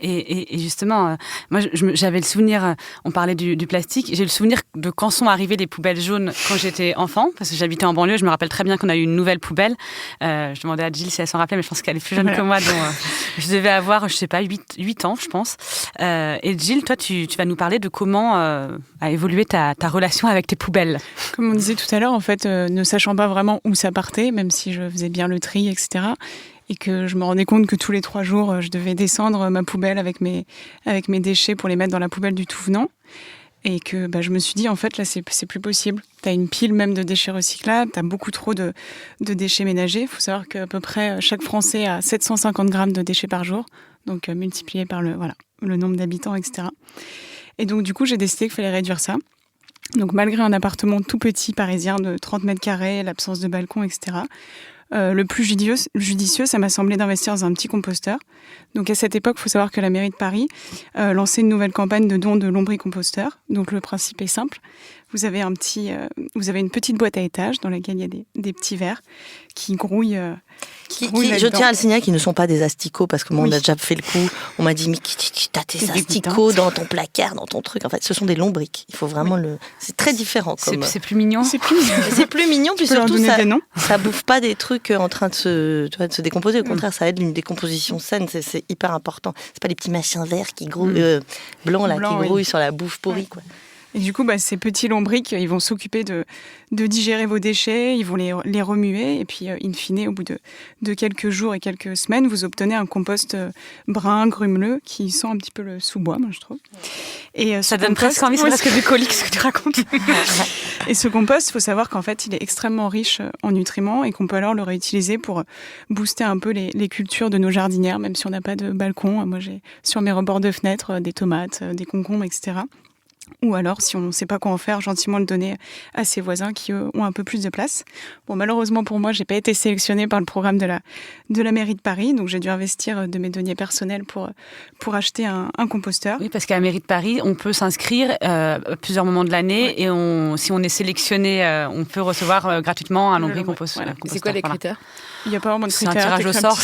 Et justement, moi j'avais le souvenir, on parlait du plastique, j'ai le souvenir de quand sont arrivées les poubelles jaunes quand j'étais enfant, parce que j'habitais en banlieue, je me rappelle très bien qu'on a eu une nouvelle poubelle. Je demandais à Jill si elle s'en rappelait, mais je pense qu'elle est plus jeune que moi, donc je devais avoir, je sais pas, 8 ans, je pense. Et Jill, toi, tu vas nous parler de comment a évolué ta relation avec tes poubelles. Comme on disait tout à l'heure, en fait, ne sachant pas vraiment où ça partait, même si je faisais bien le tri, etc., et que je me rendais compte que tous les 3 jours, je devais descendre ma poubelle avec mes déchets pour les mettre dans la poubelle du tout venant. Et que je me suis dit, en fait, là, c'est plus possible. Tu as une pile même de déchets recyclables, tu as beaucoup trop de déchets ménagers. Il faut savoir qu'à peu près chaque Français a 750 grammes de déchets par jour, donc multiplié par le nombre d'habitants, etc. Et donc, du coup, j'ai décidé qu'il fallait réduire ça. Donc, malgré un appartement tout petit parisien de 30 mètres carrés, l'absence de balcon, etc., Le plus judicieux, ça m'a semblé d'investir dans un petit composteur. Donc à cette époque, il faut savoir que la mairie de Paris lançait une nouvelle campagne de dons de lombricomposteurs. Donc le principe est simple. Vous avez une petite boîte à étages dans laquelle il y a des petits verres qui grouillent. Je tiens à le signaler, qui ne sont pas des asticots, parce que moi, on a déjà fait le coup. On m'a dit, mais t'as tes asticots dans ton placard, dans ton truc. En fait, ce sont des lombrics. Il faut vraiment c'est très différent. C'est plus mignon. C'est plus mignon, puis surtout, ça bouffe pas des trucs en train de se décomposer. Au contraire, ça aide une décomposition saine. C'est hyper important. C'est pas les petits machins verts qui blancs là, qui grouillent sur la bouffe pourrie, quoi. Et du coup, ces petits lombrics, ils vont s'occuper de digérer vos déchets, ils vont les remuer, et puis, in fine, au bout de quelques jours et quelques semaines, vous obtenez un compost brun, grumeleux, qui sent un petit peu le sous-bois, moi, je trouve. Et ça donne presque envie, c'est presque bucolique, ce que tu racontes. Et ce compost, il faut savoir qu'en fait, il est extrêmement riche en nutriments et qu'on peut alors le réutiliser pour booster un peu les cultures de nos jardinières, même si on n'a pas de balcon. Moi, j'ai sur mes rebords de fenêtres des tomates, des concombres, etc. Ou alors, si on ne sait pas quoi en faire, gentiment le donner à ses voisins qui ont un peu plus de place. Bon, malheureusement pour moi, j'ai pas été sélectionnée par le programme de la mairie de Paris, donc j'ai dû investir de mes deniers personnels pour acheter un composteur. Oui, parce qu'à la mairie de Paris, on peut s'inscrire à plusieurs moments de l'année et si on est sélectionné, on peut recevoir gratuitement un lombricomposteur. Voilà. C'est quoi les critères ? Il n'y a pas vraiment de critères. C'est un tirage au sort.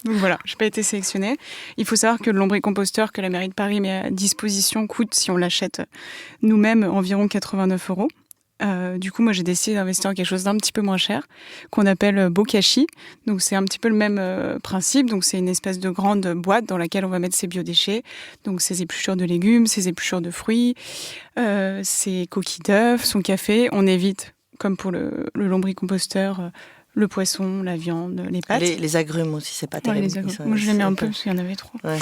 Donc voilà, je n'ai pas été sélectionnée. Il faut savoir que le lombricomposteur que la mairie de Paris met à disposition coûte, si on l'achète nous-mêmes, environ 89 €. Du coup, moi, j'ai décidé d'investir dans quelque chose d'un petit peu moins cher, qu'on appelle bokashi. Donc, c'est un petit peu le même principe. Donc, c'est une espèce de grande boîte dans laquelle on va mettre ses biodéchets. Donc, ses épluchures de légumes, ses épluchures de fruits, ses coquilles d'œufs, son café. On évite, comme pour le lombricomposteur, le poisson, la viande, les pâtes. Les agrumes aussi, c'est pas terrible. Moi, je les mets un peu parce qu'il y en avait trop. Ouais.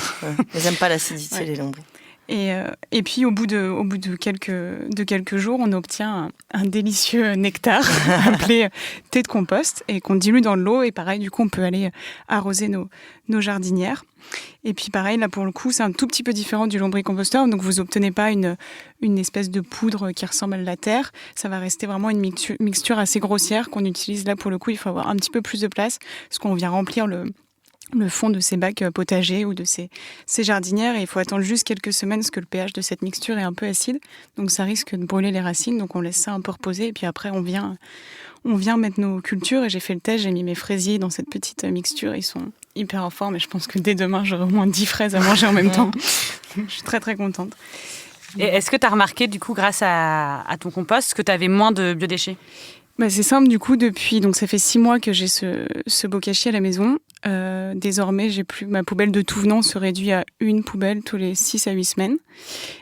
Ils n'aiment pas l'acidité, les lombrics. Et puis, au bout de quelques jours, on obtient un délicieux nectar appelé thé de compost et qu'on dilue dans de l'eau. Et pareil, du coup, on peut aller arroser nos jardinières. Et puis pareil, là pour le coup, c'est un tout petit peu différent du lombricomposteur. Donc vous obtenez pas une espèce de poudre qui ressemble à de la terre. Ça va rester vraiment une mixture assez grossière qu'on utilise. Là pour le coup, il faut avoir un petit peu plus de place parce qu'on vient remplir le fond de ces bacs potagers ou de ces jardinières. Et il faut attendre juste quelques semaines parce que le pH de cette mixture est un peu acide. Donc ça risque de brûler les racines. Donc on laisse ça un peu reposer. Et puis après, on vient mettre nos cultures. Et j'ai fait le test, j'ai mis mes fraisiers dans cette petite mixture. Ils sont hyper en forme et je pense que dès demain, j'aurai au moins 10 fraises à manger en même temps. Je suis très, très contente. Et est-ce que tu as remarqué, du coup, grâce à ton compost, que tu avais moins de biodéchets ? C'est simple, du coup, donc ça fait 6 mois que j'ai ce bokashi à la maison. Désormais, ma poubelle de tout venant se réduit à une poubelle tous les 6 à 8 semaines.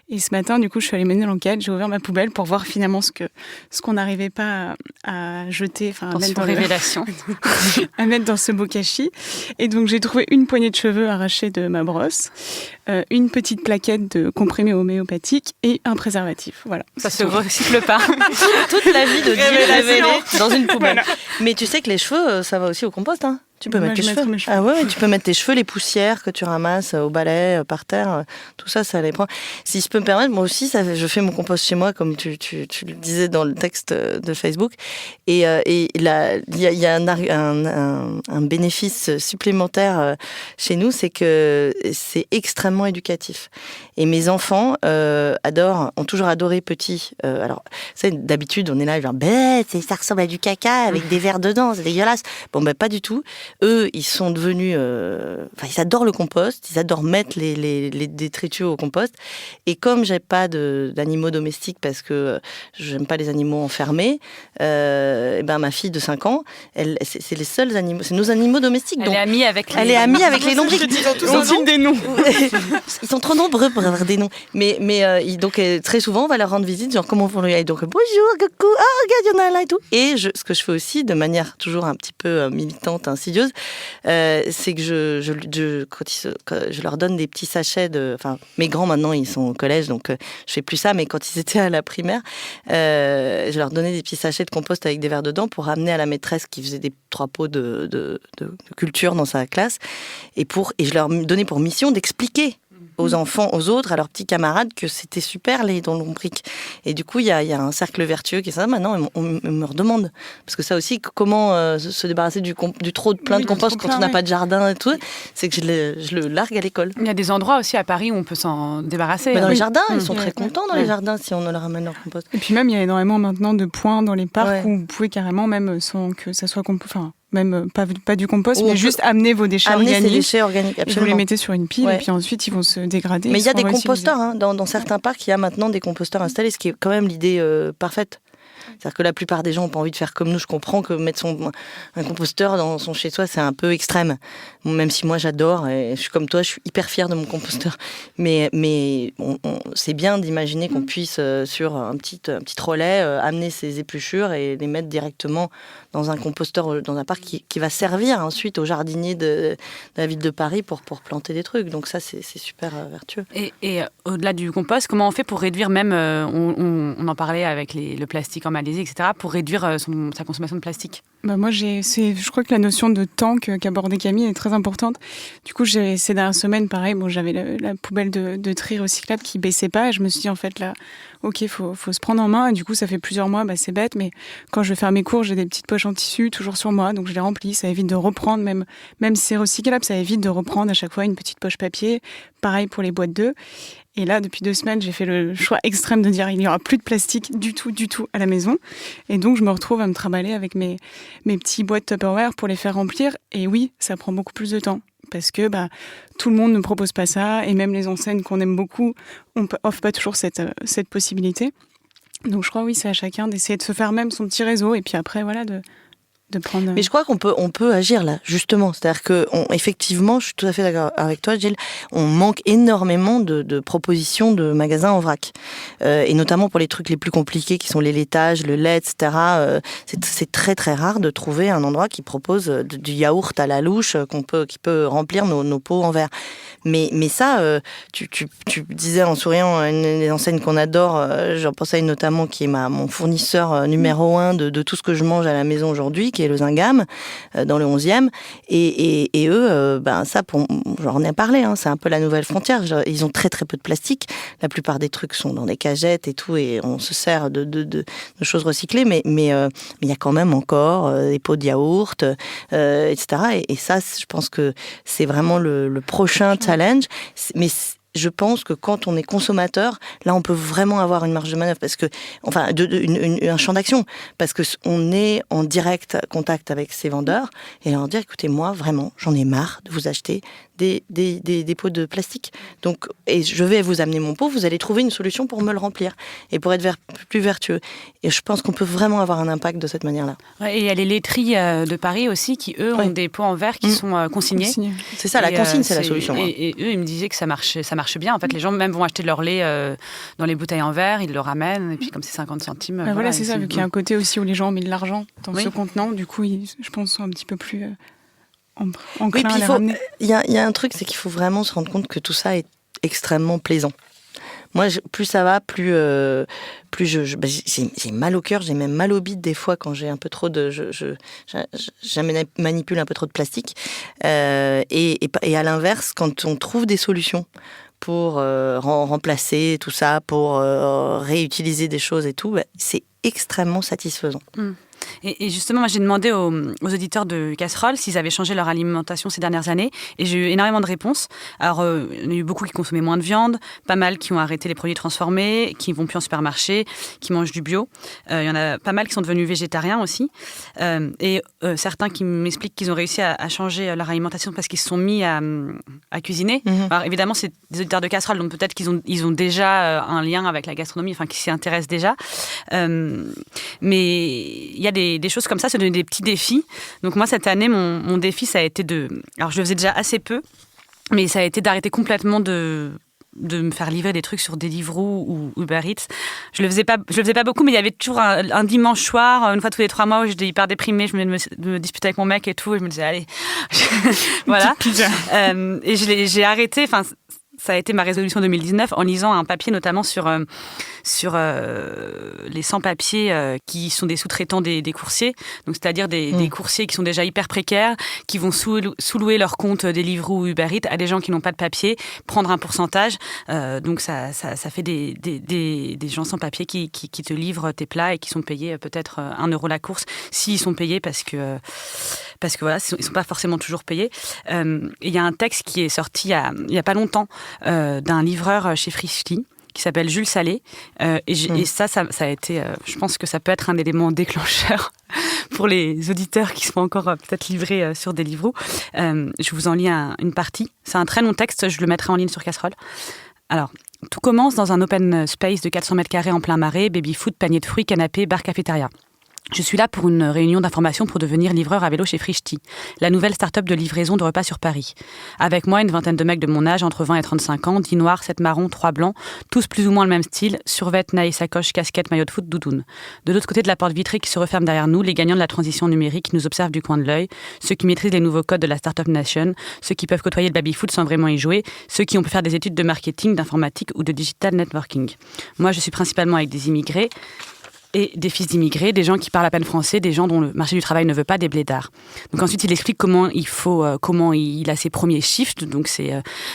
Et ce matin, du coup, je suis allée mener l'enquête. J'ai ouvert ma poubelle pour voir finalement ce qu'on n'arrivait pas à jeter, à mettre dans ce bokashi. Et donc, j'ai trouvé une poignée de cheveux arrachés de ma brosse, une petite plaquette de comprimés homéopathiques et un préservatif. Voilà. Ça se recycle pas. Toute la vie de Dieu révélée dans une poubelle. Voilà. Mais tu sais que les cheveux, ça va aussi au compost, hein. Tu peux mettre tes cheveux. Ah ouais, tu peux mettre tes cheveux, les poussières que tu ramasses au balai, par terre, tout ça, ça les prend. Si je peux me permettre, moi aussi, je fais mon compost chez moi, comme tu le disais dans le texte de Facebook. Et là, il y a un bénéfice supplémentaire chez nous, c'est que c'est extrêmement éducatif. Et mes enfants ont toujours adoré petit. Alors, d'habitude, on est là, genre, ça ressemble à du caca avec des vers dedans, c'est dégueulasse. Bon, pas du tout. Eux, ils sont devenus... ils adorent le compost, ils adorent mettre les détritus au compost. Et comme j'ai pas d'animaux domestiques, parce que j'aime pas les animaux enfermés, ma fille de 5 ans, c'est les seuls animaux... C'est nos animaux domestiques. Elle est amie avec les... Elle est amie avec les lombrics. Ils ont tous des noms. Ils sont trop nombreux pour avoir des noms. Mais donc, très souvent, on va leur rendre visite, genre, comment vont lui... Donc, bonjour, coucou, oh, regarde, il y en a un là et tout. Et ce que je fais aussi, de manière toujours un petit peu militante, insidieuse, c'est que je leur donne des petits sachets mes grands maintenant ils sont au collège donc je fais plus ça, mais quand ils étaient à la primaire, je leur donnais des petits sachets de compost avec des vers dedans pour ramener à la maîtresse qui faisait des 3 pots de culture dans sa classe et je leur donnais pour mission d'expliquer aux enfants, aux autres, à leurs petits camarades, que c'était super les dons lombriques. Et du coup, il y a un cercle vertueux qui est ça. Maintenant, on me redemande. Parce que ça aussi, comment se débarrasser du trop de plein de compost quand on n'a pas de jardin et tout, c'est que je le largue à l'école. Il y a des endroits aussi à Paris où on peut s'en débarrasser. Mais dans les jardins, ils sont très contents dans les jardins si on leur ramène leur compost. Et puis même, il y a énormément maintenant de points dans les parcs où vous pouvez carrément, même sans que ça soit même pas du compost, mais juste amener vos déchets organiques. Amener ces déchets organiques, absolument. Et vous les mettez sur une pile et puis ensuite ils vont se dégrader. Mais il y a des composteurs. Dans certains parcs, il y a maintenant des composteurs installés, ce qui est quand même l'idée parfaite. C'est-à-dire que la plupart des gens n'ont pas envie de faire comme nous. Je comprends que mettre un composteur dans son chez-soi, c'est un peu extrême. Même si moi, j'adore, et je suis comme toi, je suis hyper fière de mon composteur. Mais c'est bien d'imaginer qu'on puisse, sur un petit relais, amener ses épluchures et les mettre directement dans un composteur, dans un parc qui va servir ensuite aux jardiniers de la ville de Paris pour planter des trucs. Donc ça, c'est super vertueux. Et au-delà du compost, comment on fait pour réduire même, on en parlait avec le plastique en Malaisie, etc., pour réduire sa consommation de plastique? Moi, je crois que la notion de temps qu'abordait Camille est très importante. Du coup, ces dernières semaines, pareil, j'avais la poubelle de tri recyclable qui baissait pas et je me suis dit, en fait, là, ok, faut se prendre en main. Et du coup, ça fait plusieurs mois, c'est bête, mais quand je vais faire mes cours, j'ai des petites poches en tissu toujours sur moi, donc je les remplis. Ça évite de reprendre, même si c'est recyclable, ça évite de reprendre à chaque fois une petite poche papier. Pareil pour les boîtes d'œufs. Et là, depuis 2 semaines, j'ai fait le choix extrême de dire il n'y aura plus de plastique du tout à la maison. Et donc, je me retrouve à me trimballer avec mes petits boîtes Tupperware pour les faire remplir. Et oui, ça prend beaucoup plus de temps. Parce que tout le monde ne propose pas ça. Et même les enseignes qu'on aime beaucoup, on n'offre pas toujours cette possibilité. Donc, je crois, oui, c'est à chacun d'essayer de se faire même son petit réseau. Et puis après, voilà, de prendre... Mais je crois qu'on peut agir là, justement. C'est-à-dire que, effectivement, je suis tout à fait d'accord avec toi, Gilles, on manque énormément de propositions de magasins en vrac. Et notamment pour les trucs les plus compliqués, qui sont les laitages, le lait, etc. C'est très très rare de trouver un endroit qui propose du yaourt à la louche qui peut remplir nos pots en verre. Mais ça, tu disais en souriant à une des enseignes qu'on adore, j'en pense à une notamment qui est mon fournisseur numéro 1 de tout ce que je mange à la maison aujourd'hui, qui est le Zingam, dans le 11e. Et eux, ça, j'en ai parlé, c'est un peu la nouvelle frontière. Ils ont très très peu de plastique. La plupart des trucs sont dans des cagettes et tout, et on se sert de choses recyclées. Mais il y a quand même encore des pots de yaourt, etc. Et ça, je pense que c'est vraiment le prochain challenge. Mais je pense que quand on est consommateur, là, on peut vraiment avoir une marge de manœuvre, parce que, un champ d'action, parce que on est en direct contact avec ces vendeurs et leur dire, écoutez, moi, vraiment, j'en ai marre de vous acheter des pots de plastique. Donc, et je vais vous amener mon pot, vous allez trouver une solution pour me le remplir et pour être plus vertueux. Et je pense qu'on peut vraiment avoir un impact de cette manière-là. Ouais, et il y a les laiteries de Paris aussi qui, eux, ont des pots en verre qui sont consignés. C'est ça, la consigne, c'est la solution. Et eux, ils me disaient que ça marche bien. En fait, les gens même vont acheter leur lait dans les bouteilles en verre, ils le ramènent, et puis comme c'est 50 centimes... voilà, c'est ça, vu qu'il y a un côté aussi où les gens mettent de l'argent dans ce contenant, du coup, je pense, sont un petit peu plus... enclin à les ramener. Il y a un truc, c'est qu'il faut vraiment se rendre compte que tout ça est extrêmement plaisant. Moi, plus ça va, plus j'ai mal au cœur, j'ai même mal au bide des fois quand j'ai un peu trop je manipule un peu trop de plastique. Et à l'inverse, quand on trouve des solutions pour remplacer tout ça, pour réutiliser des choses et tout, c'est extrêmement satisfaisant. Et justement, moi, j'ai demandé aux auditeurs de Casserole s'ils avaient changé leur alimentation ces dernières années, et j'ai eu énormément de réponses. Alors, il y en a eu beaucoup qui consommaient moins de viande, pas mal qui ont arrêté les produits transformés, qui vont plus en supermarché, qui mangent du bio. Il y en a pas mal qui sont devenus végétariens aussi. Et certains qui m'expliquent qu'ils ont réussi à changer leur alimentation parce qu'ils se sont mis à cuisiner. Alors, évidemment, c'est des auditeurs de Casserole, donc peut-être qu'ils ont déjà un lien avec la gastronomie, enfin, qui s'y intéressent déjà. Mais il y a des choses comme ça, se donner des petits défis. Donc moi, cette année, mon défi, ça a été alors je le faisais déjà assez peu, mais ça a été d'arrêter complètement de me faire livrer des trucs sur Deliveroo ou Uber Eats. Je le faisais pas beaucoup, mais il y avait toujours un dimanche soir, une fois tous les 3 mois, où j'étais hyper déprimée, je venais de me disputer avec mon mec et tout, et je me disais, allez, voilà. Et j'ai arrêté, enfin... ça a été ma résolution 2019 en lisant un papier notamment sur les sans-papiers qui sont des sous-traitants des coursiers, donc c'est-à-dire des coursiers qui sont déjà hyper précaires, qui vont sous-louer leur compte Deliveroo ou Uber Eats à des gens qui n'ont pas de papier, prendre un pourcentage. Donc ça fait des gens sans papier qui te livrent tes plats et qui sont payés peut-être 1 euro la course, s'ils sont payés parce que voilà, ils sont pas forcément toujours payés. Il y a un texte qui est sorti il y a pas longtemps d'un livreur chez Frischti qui s'appelle Jules Salé. Et ça a été, je pense que ça peut être un élément déclencheur pour les auditeurs qui sont encore peut-être livrés sur Deliveroo. Je vous en lis une partie. C'est un très long texte, je le mettrai en ligne sur Casserole. Alors, tout commence dans un open space de 400 mètres carrés en plein marais, baby-foot, panier de fruits, canapé, bar cafétéria. Je suis là pour une réunion d'information pour devenir livreur à vélo chez Frischti, la nouvelle start-up de livraison de repas sur Paris. Avec moi, une vingtaine de mecs de mon âge, entre 20 et 35 ans, 10 noirs, 7 marrons, 3 blancs, tous plus ou moins le même style, survêt, naïs, sacoche, casquette, maillot de foot, doudoune. De l'autre côté de la porte vitrée qui se referme derrière nous, les gagnants de la transition numérique nous observent du coin de l'œil, ceux qui maîtrisent les nouveaux codes de la Startup Nation, ceux qui peuvent côtoyer le baby-foot sans vraiment y jouer, ceux qui ont pu faire des études de marketing, d'informatique ou de digital networking. Moi, je suis principalement avec des immigrés, et des fils d'immigrés, des gens qui parlent à peine français, des gens dont le marché du travail ne veut pas, des blédards. Donc ensuite, il explique comment il a ses premiers shifts, donc c'est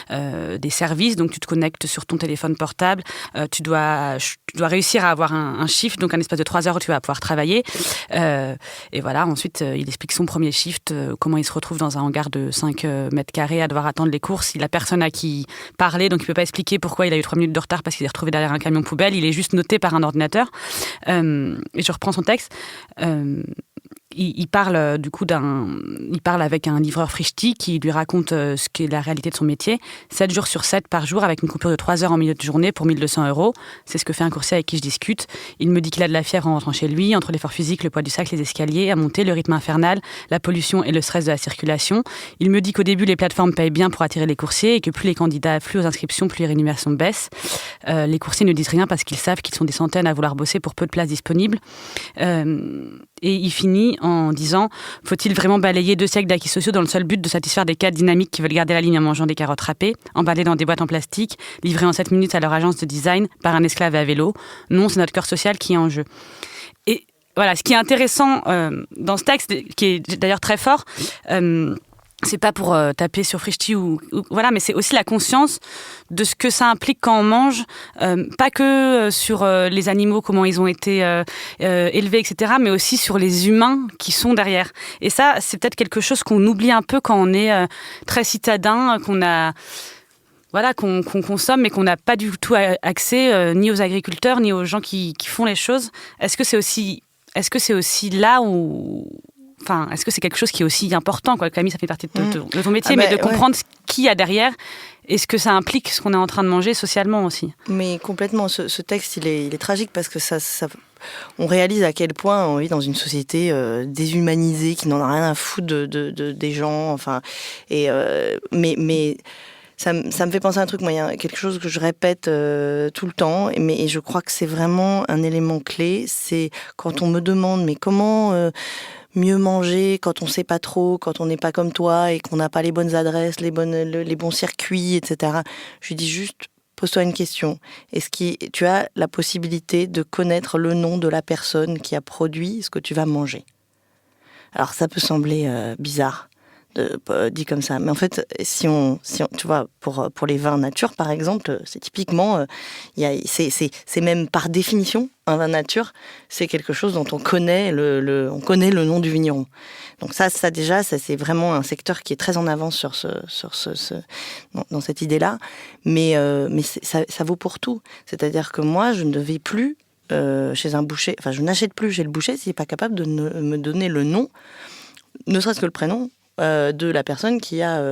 des services, donc tu te connectes sur ton téléphone portable, tu dois réussir à avoir un shift, donc un espace de 3 heures où tu vas pouvoir travailler. Et voilà, ensuite, il explique son premier shift, comment il se retrouve dans un hangar de 5 mètres carrés à devoir attendre les courses. Il a personne à qui parler, donc il ne peut pas expliquer pourquoi il a eu 3 minutes de retard parce qu'il s'est retrouvé derrière un camion poubelle. Il est juste noté par un ordinateur. Et je reprends son texte. Il parle du coup il parle avec un livreur Frischti qui lui raconte ce qu'est la réalité de son métier. 7 jours sur 7 par jour avec une coupure de 3 heures en milieu de journée pour 1 200 €. C'est ce que fait un coursier avec qui je discute. Il me dit qu'il a de la fièvre en rentrant chez lui, entre l'effort physique, le poids du sac, les escaliers, à monter, le rythme infernal, la pollution et le stress de la circulation. Il me dit qu'au début, les plateformes payent bien pour attirer les coursiers et que plus les candidats affluent aux inscriptions, plus les rémunérations baissent. Les coursiers ne disent rien parce qu'ils savent qu'ils sont des centaines à vouloir bosser pour peu de places disponibles. Et il finit en disant « Faut-il vraiment balayer 2 siècles d'acquis sociaux dans le seul but de satisfaire des cadres dynamiques qui veulent garder la ligne en mangeant des carottes râpées, emballées dans des boîtes en plastique, livrées en 7 minutes à leur agence de design par un esclave à vélo? Non, c'est notre cœur social qui est en jeu. » Et voilà, ce qui est intéressant dans ce texte, qui est d'ailleurs très fort, c'est pas pour taper sur Frischti voilà, mais c'est aussi la conscience de ce que ça implique quand on mange, pas que sur les animaux, comment ils ont été élevés, etc., mais aussi sur les humains qui sont derrière. Et ça, c'est peut-être quelque chose qu'on oublie un peu quand on est très citadin, qu'on consomme, mais qu'on n'a pas du tout accès ni aux agriculteurs, ni aux gens qui font les choses. Est-ce que c'est aussi là où... Enfin, est-ce que c'est quelque chose qui est aussi important, quoi? Camille, ça fait partie de ton métier, mais de comprendre qui y a derrière et ce que ça implique, ce qu'on est en train de manger socialement aussi. Mais complètement, ce texte, il est tragique parce que on réalise à quel point on vit dans une société déshumanisée, qui n'en a rien à foutre des gens. Enfin, mais ça me fait penser à un truc. Moi, il y a quelque chose que je répète tout le temps, et je crois que c'est vraiment un élément clé. C'est quand on me demande, mais comment mieux manger quand on sait pas trop, quand on n'est pas comme toi et qu'on n'a pas les bonnes adresses, les bons circuits, etc. Je lui dis juste, pose-toi une question. Tu as la possibilité de connaître le nom de la personne qui a produit ce que tu vas manger? Alors ça peut sembler bizarre dit comme ça, mais en fait, si on tu vois, pour les vins nature par exemple, c'est typiquement, c'est même par définition un vin nature, c'est quelque chose dont on connaît on connaît le nom du vigneron. Donc ça déjà, c'est vraiment un secteur qui est très en avance dans cette idée-là, mais ça vaut pour tout. C'est-à-dire que moi, je ne vais plus chez un boucher, enfin je n'achète plus chez le boucher s'il n'est pas capable de me donner le nom, ne serait-ce que le prénom, de la personne qui a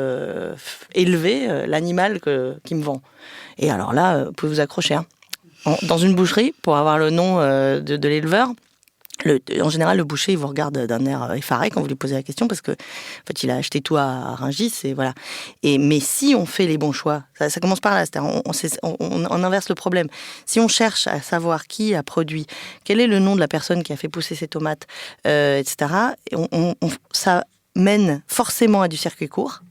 élevé l'animal qui me vend. Et alors là, vous pouvez vous accrocher. Dans une boucherie, pour avoir le nom de l'éleveur, en général, le boucher, il vous regarde d'un air effaré quand vous lui posez la question, parce que en fait, il a acheté tout à Rungis, et voilà. Mais si on fait les bons choix, ça commence par là, c'est-à-dire on inverse le problème. Si on cherche à savoir qui a produit, quel est le nom de la personne qui a fait pousser ces tomates, etc., ça mène forcément à du circuit court.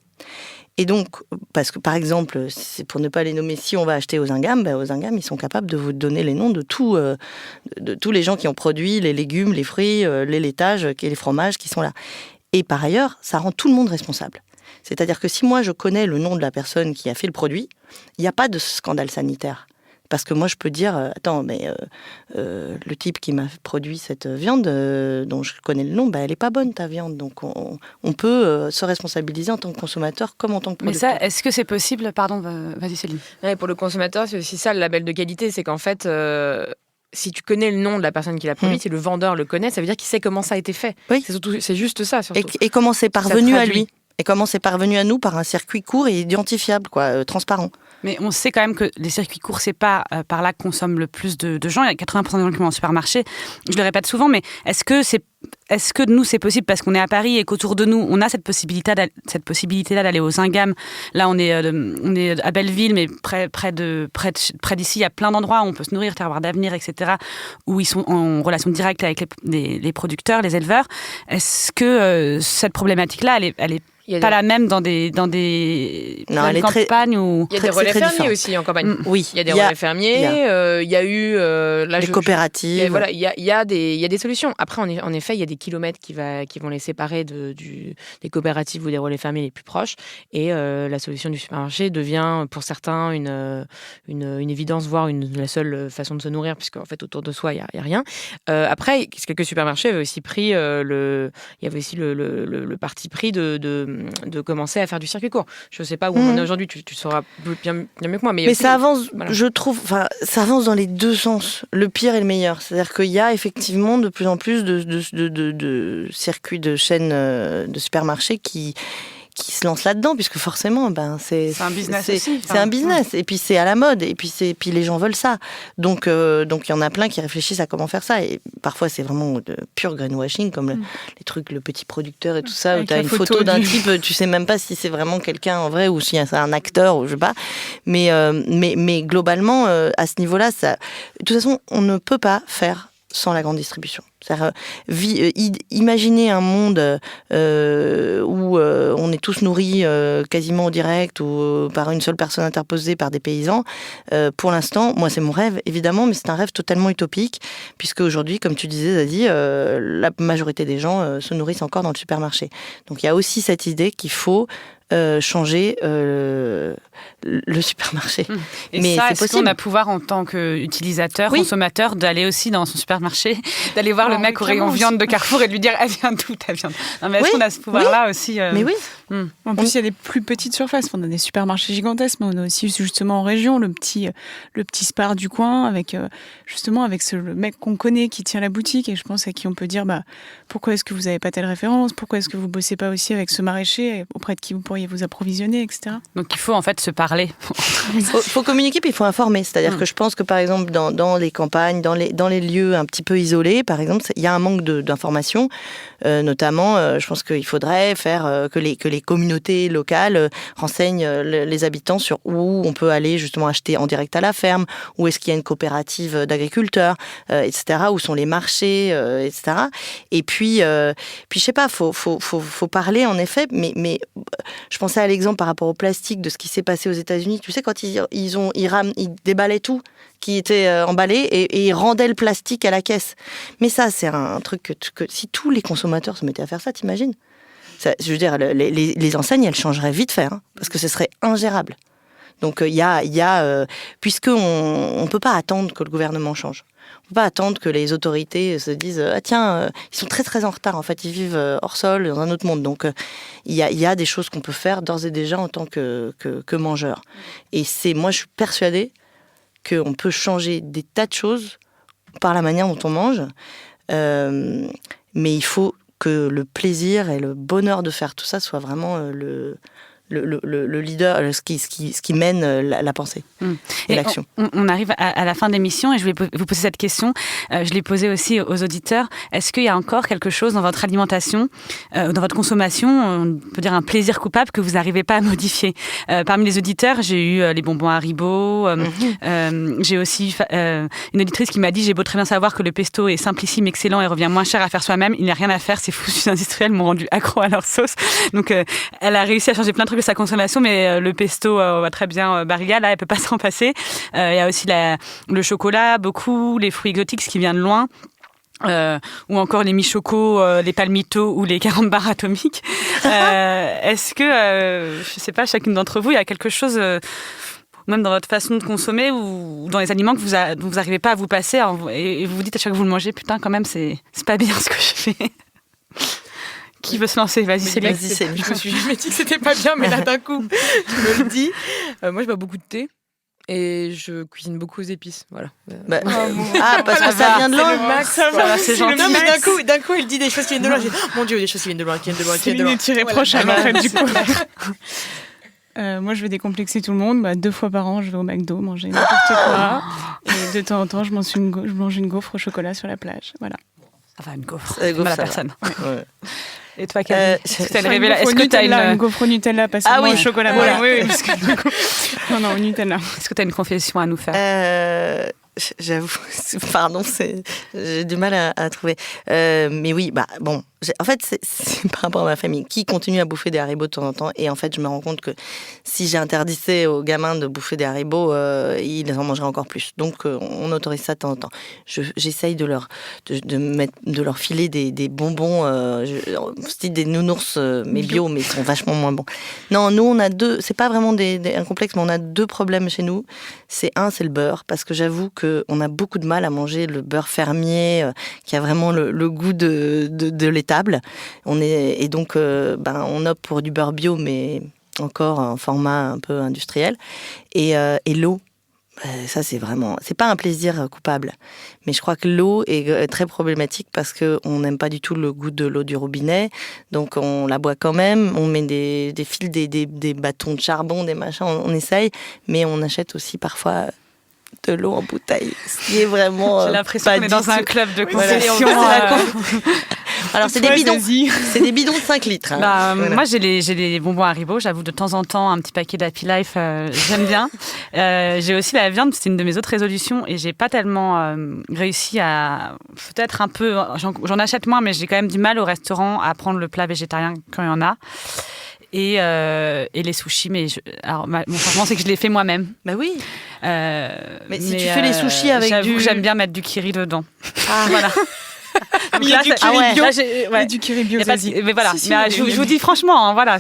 Et donc, parce que par exemple, c'est pour ne pas les nommer, si on va acheter Osingam, Osingam, ils sont capables de vous donner les noms de tous les gens qui ont produit les légumes, les fruits, les laitages, les fromages qui sont là. Et par ailleurs, ça rend tout le monde responsable. C'est-à-dire que si moi je connais le nom de la personne qui a fait le produit, il n'y a pas de scandale sanitaire. Parce que moi, je peux dire, attends, mais le type qui m'a produit cette viande, dont je connais le nom, elle n'est pas bonne, ta viande. Donc, on peut se responsabiliser en tant que consommateur comme en tant que producteur. Mais ça, est-ce que c'est possible ? Pardon, vas-y Céline. Ouais, pour le consommateur, c'est aussi ça, le label de qualité. C'est qu'en fait, si tu connais le nom de la personne qui l'a produit, si le vendeur le connaît, ça veut dire qu'il sait comment ça a été fait. Oui. C'est juste ça, surtout. Et comment c'est parvenu à lui. Et comment c'est parvenu à nous par un circuit court et identifiable, transparent. Mais on sait quand même que les circuits courts, c'est pas par là que consomment le plus de gens. Il y a 80% des gens qui vont en supermarché. Je le répète souvent, mais est-ce que nous, c'est possible parce qu'on est à Paris et qu'autour de nous, on a cette possibilité-là d'aller aux Ingam. Là, on est à Belleville, mais près d'ici, il y a plein d'endroits où on peut se nourrir, terroir d'avenir, etc., où ils sont en relation directe avec les producteurs, les éleveurs. Est-ce que cette problématique-là, elle est pas la même dans des campagnes où... Il y a des relais fermiers aussi en campagne. Oui. Il y a des relais fermiers, il y a eu... les coopératives. Il y a des solutions. Après, en effet, il y a des kilomètres qui vont les séparer des coopératives ou des relais fermiers les plus proches. Et la solution du supermarché devient, pour certains, une évidence, voire la seule façon de se nourrir, puisque en fait, autour de soi, il n'y a rien. Après, quelques supermarchés avaient aussi pris le parti pris de commencer à faire du circuit court. Je ne sais pas où on en est aujourd'hui, tu sauras bien mieux que moi. Mais ça avance, voilà. Je trouve, ça avance dans les deux sens, le pire et le meilleur. C'est-à-dire qu'il y a effectivement de plus en plus de circuits de chaînes de supermarchés qui se lancent là-dedans, puisque forcément, c'est un business aussi. C'est un business, et puis c'est à la mode, et puis les gens veulent ça. Donc il y en a plein qui réfléchissent à comment faire ça, et parfois c'est vraiment de pur greenwashing, comme les trucs, le petit producteur et tout ça, où tu as une photo d'un type, tu sais même pas si c'est vraiment quelqu'un en vrai, ou si c'est un acteur, ou je sais pas. Mais globalement, à ce niveau-là, de toute façon, on ne peut pas faire sans la grande distribution. C'est-à-dire, imaginez un monde où on est tous nourris quasiment au direct ou par une seule personne interposée par des paysans. Pour l'instant, moi c'est mon rêve évidemment, mais c'est un rêve totalement utopique, puisque aujourd'hui, comme tu disais Zazie, la majorité des gens se nourrissent encore dans le supermarché. Donc il y a aussi cette idée qu'il faut changer le supermarché. Et mais ça, c'est est-ce possible. qu'on a pouvoir en tant qu'utilisateur, consommateur, d'aller aussi dans son supermarché, d'aller voir le mec au rayon viande de Carrefour et de lui dire elle vient d'où ta viande. Non, mais est-ce qu'on a ce pouvoir-là aussi Mais oui. En plus, il y a des plus petites surfaces. On a des supermarchés gigantesques, mais on a aussi justement en région le petit Spar du coin avec le mec qu'on connaît qui tient la boutique, et je pense à qui on peut dire pourquoi est-ce que vous n'avez pas telle référence, pourquoi est-ce que vous bossez pas aussi avec ce maraîcher auprès de qui vous pourriez vous approvisionner, etc. Donc il faut en fait se parler. faut communiquer, puis il faut informer. C'est-à-dire que je pense que par exemple dans les campagnes, dans les lieux un petit peu isolés, par exemple, il y a un manque d'information. Notamment, je pense qu'il faudrait faire que les communautés locales renseignent les habitants sur où on peut aller justement acheter en direct à la ferme, où est-ce qu'il y a une coopérative d'agriculteurs, etc., où sont les marchés, etc. Et puis je sais pas, faut parler en effet, mais je pensais à l'exemple par rapport au plastique de ce qui s'est passé aux États-Unis. Tu sais, quand ils déballaient tout qui était emballé et ils rendaient le plastique à la caisse. Mais ça, c'est un truc que si tous les consommateurs se mettaient à faire ça, t'imagines ? Je veux dire, les enseignes, elles changeraient vite fait, parce que ce serait ingérable. Donc puisqu'on ne peut pas attendre que le gouvernement change. On ne peut pas attendre que les autorités se disent « Ah tiens, ils sont très très en retard, en fait, ils vivent hors sol, dans un autre monde. » Donc il y a des choses qu'on peut faire d'ores et déjà en tant que mangeur. Et moi je suis persuadée qu'on peut changer des tas de choses par la manière dont on mange, mais il faut que le plaisir et le bonheur de faire tout ça soit vraiment le leader, ce qui mène la pensée et l'action. On arrive à la fin de l'émission et je vais vous poser cette question. Je l'ai posée aussi aux auditeurs. Est-ce qu'il y a encore quelque chose dans votre alimentation, dans votre consommation, on peut dire un plaisir coupable que vous n'arrivez pas à modifier? Parmi les auditeurs, j'ai eu les bonbons Haribo. J'ai aussi une auditrice qui m'a dit: j'ai beau très bien savoir que le pesto est simplissime, excellent et revient moins cher à faire soi-même, il n'y a rien à faire, ces fous industriels m'ont rendu accro à leur sauce. Donc elle a réussi à changer plein de trucs sa consommation, mais le pesto va très bien Barilla, là, elle peut pas s'en passer. Il y a aussi le chocolat, beaucoup, les fruits exotiques, ce qui vient de loin. Ou encore les mi-chocos, les palmitos ou les carambars atomiques. Est-ce que, je sais pas, chacune d'entre vous, il y a quelque chose, même dans votre façon de consommer ou dans les aliments que vous n'arrivez pas à vous passer et vous vous dites à chaque fois que vous le mangez, putain, quand même, c'est pas bien ce que je fais. Qui veut se lancer? Vas-y, Céline. Je me suis jamais dit que c'était pas bien, mais là, d'un coup, je me le dis. Moi, je bois beaucoup de thé. Et je cuisine beaucoup aux épices, voilà. Parce que ça vient de loin. Voilà, c'est gentil. Non, mais d'un coup, elle dit des choses qui viennent de loin. J'ai dit, mon Dieu, des choses qui viennent de loin, qui viennent de loin, qui viennent de loin. C'est irréprochable, en fait, du coup. Moi, je vais décomplexer tout le monde. 2 fois par an, je vais au McDo manger n'importe quoi. Et de temps en temps, je mange une gaufre au chocolat sur la plage. Voilà. Ça va, une gaufre. Mal à personne. Ouais. Et toi, Camille, est-ce que tu as une gaufre au Nutella, pas seulement au chocolat. Voilà. Oui, parce que non, au Nutella. Est-ce que tu as une confession à nous faire? J'avoue, pardon, j'ai du mal à trouver. Mais oui, bon. En fait, c'est par rapport à ma famille qui continue à bouffer des Haribo de temps en temps. Et en fait, je me rends compte que si j'interdisais aux gamins de bouffer des Haribo, ils en mangeraient encore plus. Donc, on autorise ça de temps en temps. J'essaye de leur filer des bonbons, style des nounours, mais bio, mais ils sont vachement moins bons. Non, nous, on a c'est pas vraiment un complexe, mais on a 2 problèmes chez nous. C'est le beurre, parce que j'avoue qu'on a beaucoup de mal à manger le beurre fermier, qui a vraiment le goût de l'étable. Et donc, on opte pour du beurre bio, mais encore en format un peu industriel. Et l'eau, ça c'est pas un plaisir coupable. Mais je crois que l'eau est très problématique parce qu'on n'aime pas du tout le goût de l'eau du robinet. Donc on la boit quand même, on met des fils, des bâtons de charbon, des machins, on essaye. Mais on achète aussi parfois de l'eau en bouteille, ce qui est vraiment j'ai l'impression qu'on est dans un club de concession. Alors c'est des bidons de 5 litres. Hein. Voilà. Moi j'ai les bonbons Haribo, j'avoue de temps en temps un petit paquet d'Happy Life, j'aime bien. J'ai aussi la viande, c'est une de mes autres résolutions et j'ai pas tellement réussi à, peut-être un peu, j'en achète moins mais j'ai quand même du mal au restaurant à prendre le plat végétarien quand il y en a. Et les sushis, alors mon changement c'est que je les fais moi-même. Bah oui. Mais si tu fais les sushis avec j'aime bien mettre du kiri dedans. Ah voilà. Il y a du kiri bio. Il y a du kiri bio. Mais voilà. Je vous dis franchement, hein, voilà.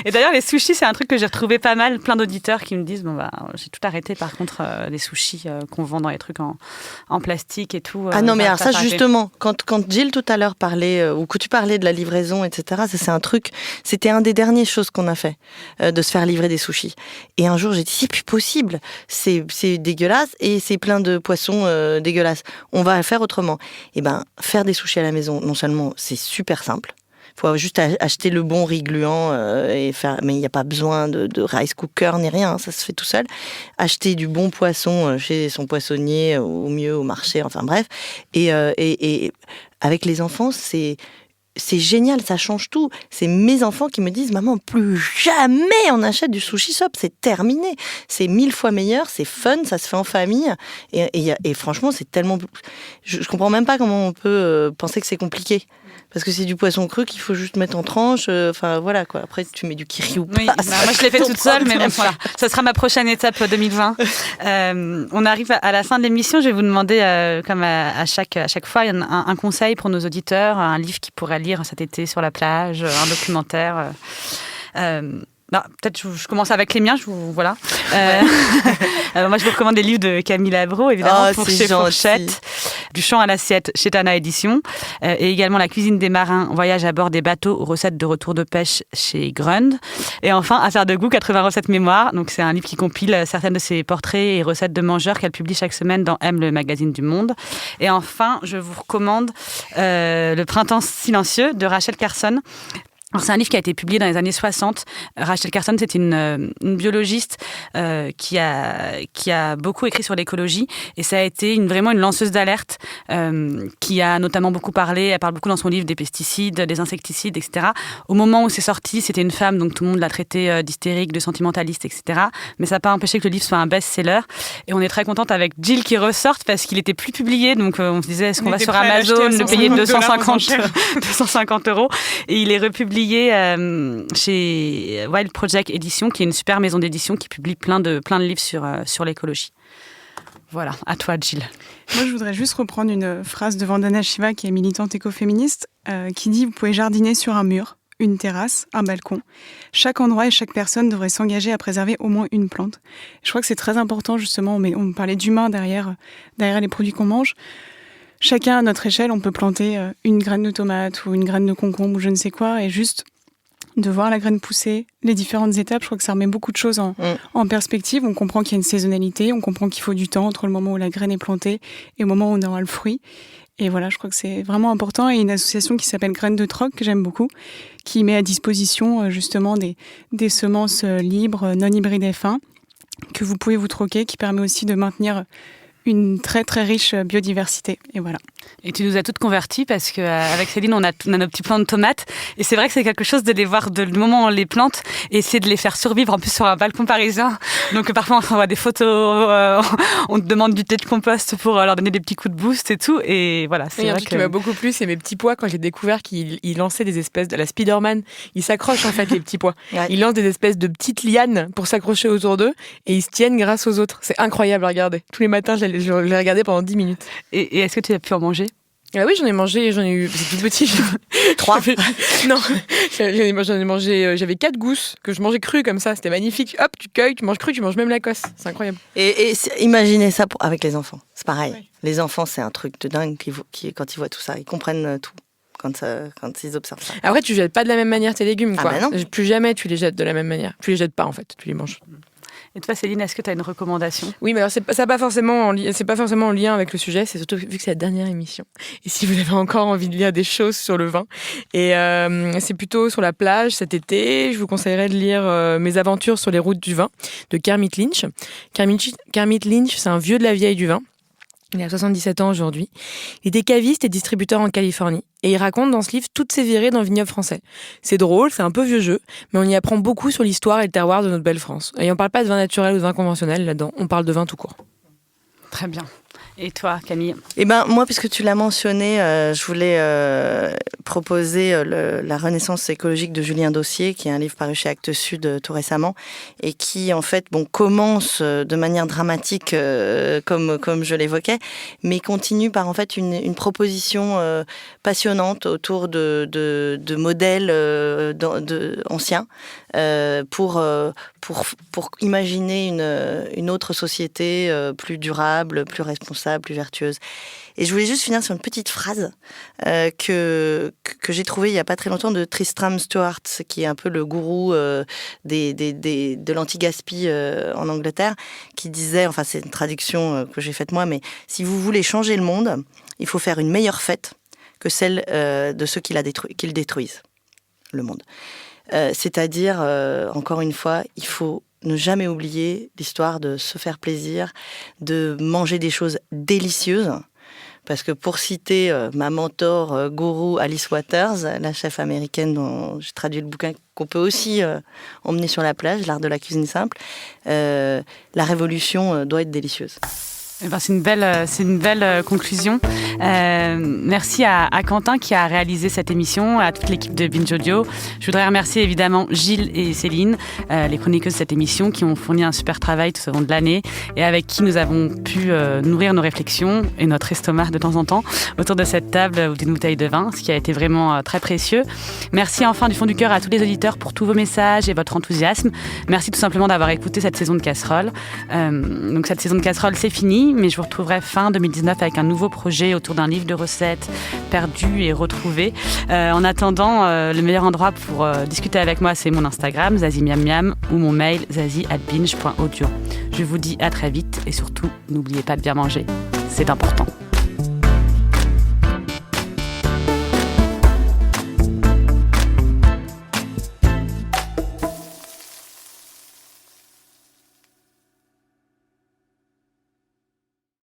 Et d'ailleurs, les sushis, c'est un truc que j'ai retrouvé pas mal. Plein d'auditeurs qui me disent j'ai tout arrêté. Par contre, les sushis qu'on vend dans les trucs en plastique et tout. Non, mais alors ça, justement, quand Jill tout à l'heure parlait, ou que tu parlais de la livraison, etc., ça, c'est un truc. C'était un des dernières choses qu'on a fait, de se faire livrer des sushis. Et un jour, j'ai dit, c'est plus possible. C'est dégueulasse et c'est plein de poissons dégueulasses. On va le faire autrement. Et faire des sushis à la maison, non seulement c'est super simple, il faut juste acheter le bon riz gluant mais il n'y a pas besoin de rice cooker ni rien, ça se fait tout seul. Acheter du bon poisson chez son poissonnier, au mieux au marché, enfin bref. Et avec les enfants, c'est génial, ça change tout. C'est mes enfants qui me disent, maman, plus jamais on achète du sushi shop, c'est terminé. C'est 1000 fois meilleur, c'est fun, ça se fait en famille. Et franchement, c'est tellement... Je comprends même pas comment on peut penser que c'est compliqué. Parce que c'est du poisson cru qu'il faut juste mettre en tranches. Enfin, voilà, quoi. Après, tu mets du kiri ou pas. Oui, moi, je l'ai fait toute seule, mais bon, voilà. Ça sera ma prochaine étape 2020. On arrive à la fin de l'émission. Je vais vous demander, comme à chaque fois, un conseil pour nos auditeurs, un livre qu'ils pourraient lire cet été sur la plage, un documentaire. Peut-être je commence avec les miens. Voilà. Moi, je vous recommande des livres de Camille Labro, évidemment, pour chez Fourchette. Du champ à l'assiette chez Tana Édition. Et également La cuisine des marins, voyage à bord des bateaux aux recettes de retour de pêche chez Grund. Et enfin, Affaires de goût, 80 recettes mémoire. Donc, c'est un livre qui compile certaines de ses portraits et recettes de mangeurs qu'elle publie chaque semaine dans M, le magazine du Monde. Et enfin, je vous recommande Le printemps silencieux de Rachel Carson. Alors, c'est un livre qui a été publié dans les années 60. Rachel Carson, c'est une biologiste qui a beaucoup écrit sur l'écologie et ça a été vraiment une lanceuse d'alerte qui a notamment beaucoup parlé, elle parle beaucoup dans son livre des pesticides, des insecticides, etc. Au moment où c'est sorti, c'était une femme, donc tout le monde l'a traitée d'hystérique, de sentimentaliste, etc. Mais ça n'a pas empêché que le livre soit un best-seller. Et on est très contente avec Jill qui ressorte parce qu'il n'était plus publié. Donc on se disait, est-ce qu'on va sur Amazon le payer 250 €? Et il est republié publié chez Wild Project Édition, qui est une super maison d'édition qui publie plein de livres sur l'écologie. Voilà, à toi, Jill. Moi, je voudrais juste reprendre une phrase de Vandana Shiva, qui est militante écoféministe, qui dit « Vous pouvez jardiner sur un mur, une terrasse, un balcon. Chaque endroit et chaque personne devrait s'engager à préserver au moins une plante. » Je crois que c'est très important, justement, mais on parlait d'humain derrière les produits qu'on mange. Chacun à notre échelle, on peut planter une graine de tomate ou une graine de concombre ou je ne sais quoi, et juste de voir la graine pousser, les différentes étapes, je crois que ça remet beaucoup de choses en perspective. On comprend qu'il y a une saisonnalité, on comprend qu'il faut du temps entre le moment où la graine est plantée et le moment où on aura le fruit. Et voilà, je crois que c'est vraiment important. Et une association qui s'appelle Graines de Troc, que j'aime beaucoup, qui met à disposition justement des semences libres, non hybrides F1, que vous pouvez vous troquer, qui permet aussi de maintenir une très très riche biodiversité. Et voilà. Et tu nous as toutes converties parce qu'avec Céline, on a nos petits plants de tomates. Et c'est vrai que c'est quelque chose de les voir du moment où on les plante et essayer de les faire survivre en plus sur un balcon parisien. Donc parfois, on voit des photos, on te demande du thé de compost pour leur donner des petits coups de boost et tout. Et voilà, c'est vrai que... qui m'a beaucoup plu, c'est mes petits pois. Quand j'ai découvert qu'ils lançaient des espèces de la Spider-Man, ils s'accrochent en fait, les petits pois. Ouais. Ils lancent des espèces de petites lianes pour s'accrocher autour d'eux et ils se tiennent grâce aux autres. C'est incroyable à regarder. Tous les matins, je l'ai regardé pendant 10 minutes. Et est-ce que tu as pu en manger ? Ah oui, j'en ai eu, c'est tout petit. 3. Non, j'en ai mangé, j'avais 4 gousses que je mangeais crues comme ça, c'était magnifique. Hop, tu cueilles, tu manges cru, tu manges même la cosse, c'est incroyable. Et imaginez ça avec les enfants, c'est pareil. Oui. Les enfants, c'est un truc de dingue quand ils voient tout ça, ils comprennent tout. Quand ils observent ça. Après, tu jettes pas de la même manière tes légumes, quoi. Ah ben non. Plus jamais tu les jettes de la même manière. Tu les jettes pas, en fait, tu les manges. Et toi, Céline, est-ce que tu as une recommandation ? Oui, mais alors c'est pas forcément en lien avec le sujet, c'est surtout vu que c'est la dernière émission. Et si vous avez encore envie de lire des choses sur le vin, et c'est plutôt sur la plage cet été, je vous conseillerais de lire Mes aventures sur les routes du vin de Kermit Lynch. Kermit Lynch, c'est un vieux de la vieille du vin. Il a 77 ans aujourd'hui. Il était caviste et distributeur en Californie. Et il raconte dans ce livre toutes ses virées dans le vignoble français. C'est drôle, c'est un peu vieux jeu, mais on y apprend beaucoup sur l'histoire et le terroir de notre belle France. Et on parle pas de vin naturel ou de vin conventionnel là-dedans, on parle de vin tout court. Très bien. Et toi, Camille ? Eh ben, moi, puisque tu l'as mentionné, je voulais proposer la Renaissance écologique de Julien Dossier, qui est un livre paru chez Actes Sud tout récemment, et qui, en fait, commence de manière dramatique, comme je l'évoquais, mais continue par, en fait, une proposition passionnante autour de modèles anciens pour imaginer une autre société plus durable, plus responsable, plus vertueuse. Et je voulais juste finir sur une petite phrase que j'ai trouvée il n'y a pas très longtemps de Tristram Stuart, qui est un peu le gourou de l'anti-gaspi en Angleterre, qui disait, enfin c'est une traduction que j'ai faite moi, mais si vous voulez changer le monde, il faut faire une meilleure fête que celle de ceux qui le détruisent, le monde. C'est-à-dire, encore une fois, il faut ne jamais oublier l'histoire de se faire plaisir, de manger des choses délicieuses. Parce que pour citer ma mentor gourou Alice Waters, la chef américaine dont j'ai traduit le bouquin, qu'on peut aussi emmener sur la plage, l'art de la cuisine simple, la révolution doit être délicieuse. Eh ben, c'est une belle conclusion. Merci à Quentin qui a réalisé cette émission, à toute l'équipe de Binge Audio. Je voudrais remercier évidemment Gilles et Céline, les chroniqueuses de cette émission, qui ont fourni un super travail tout au long de l'année et avec qui nous avons pu nourrir nos réflexions et notre estomac de temps en temps autour de cette table ou d'une bouteille de vin, ce qui a été vraiment très précieux. Merci enfin du fond du cœur à tous les auditeurs pour tous vos messages et votre enthousiasme. Merci tout simplement d'avoir écouté cette saison de Casserole. Donc cette saison de Casserole, c'est fini. Mais je vous retrouverai fin 2019 avec un nouveau projet autour d'un livre de recettes perdu et retrouvé. En attendant, le meilleur endroit pour discuter avec moi, c'est mon Instagram, zazimiamiam, ou mon mail, zazi@binge.audio. Je vous dis à très vite et surtout, n'oubliez pas de bien manger. C'est important.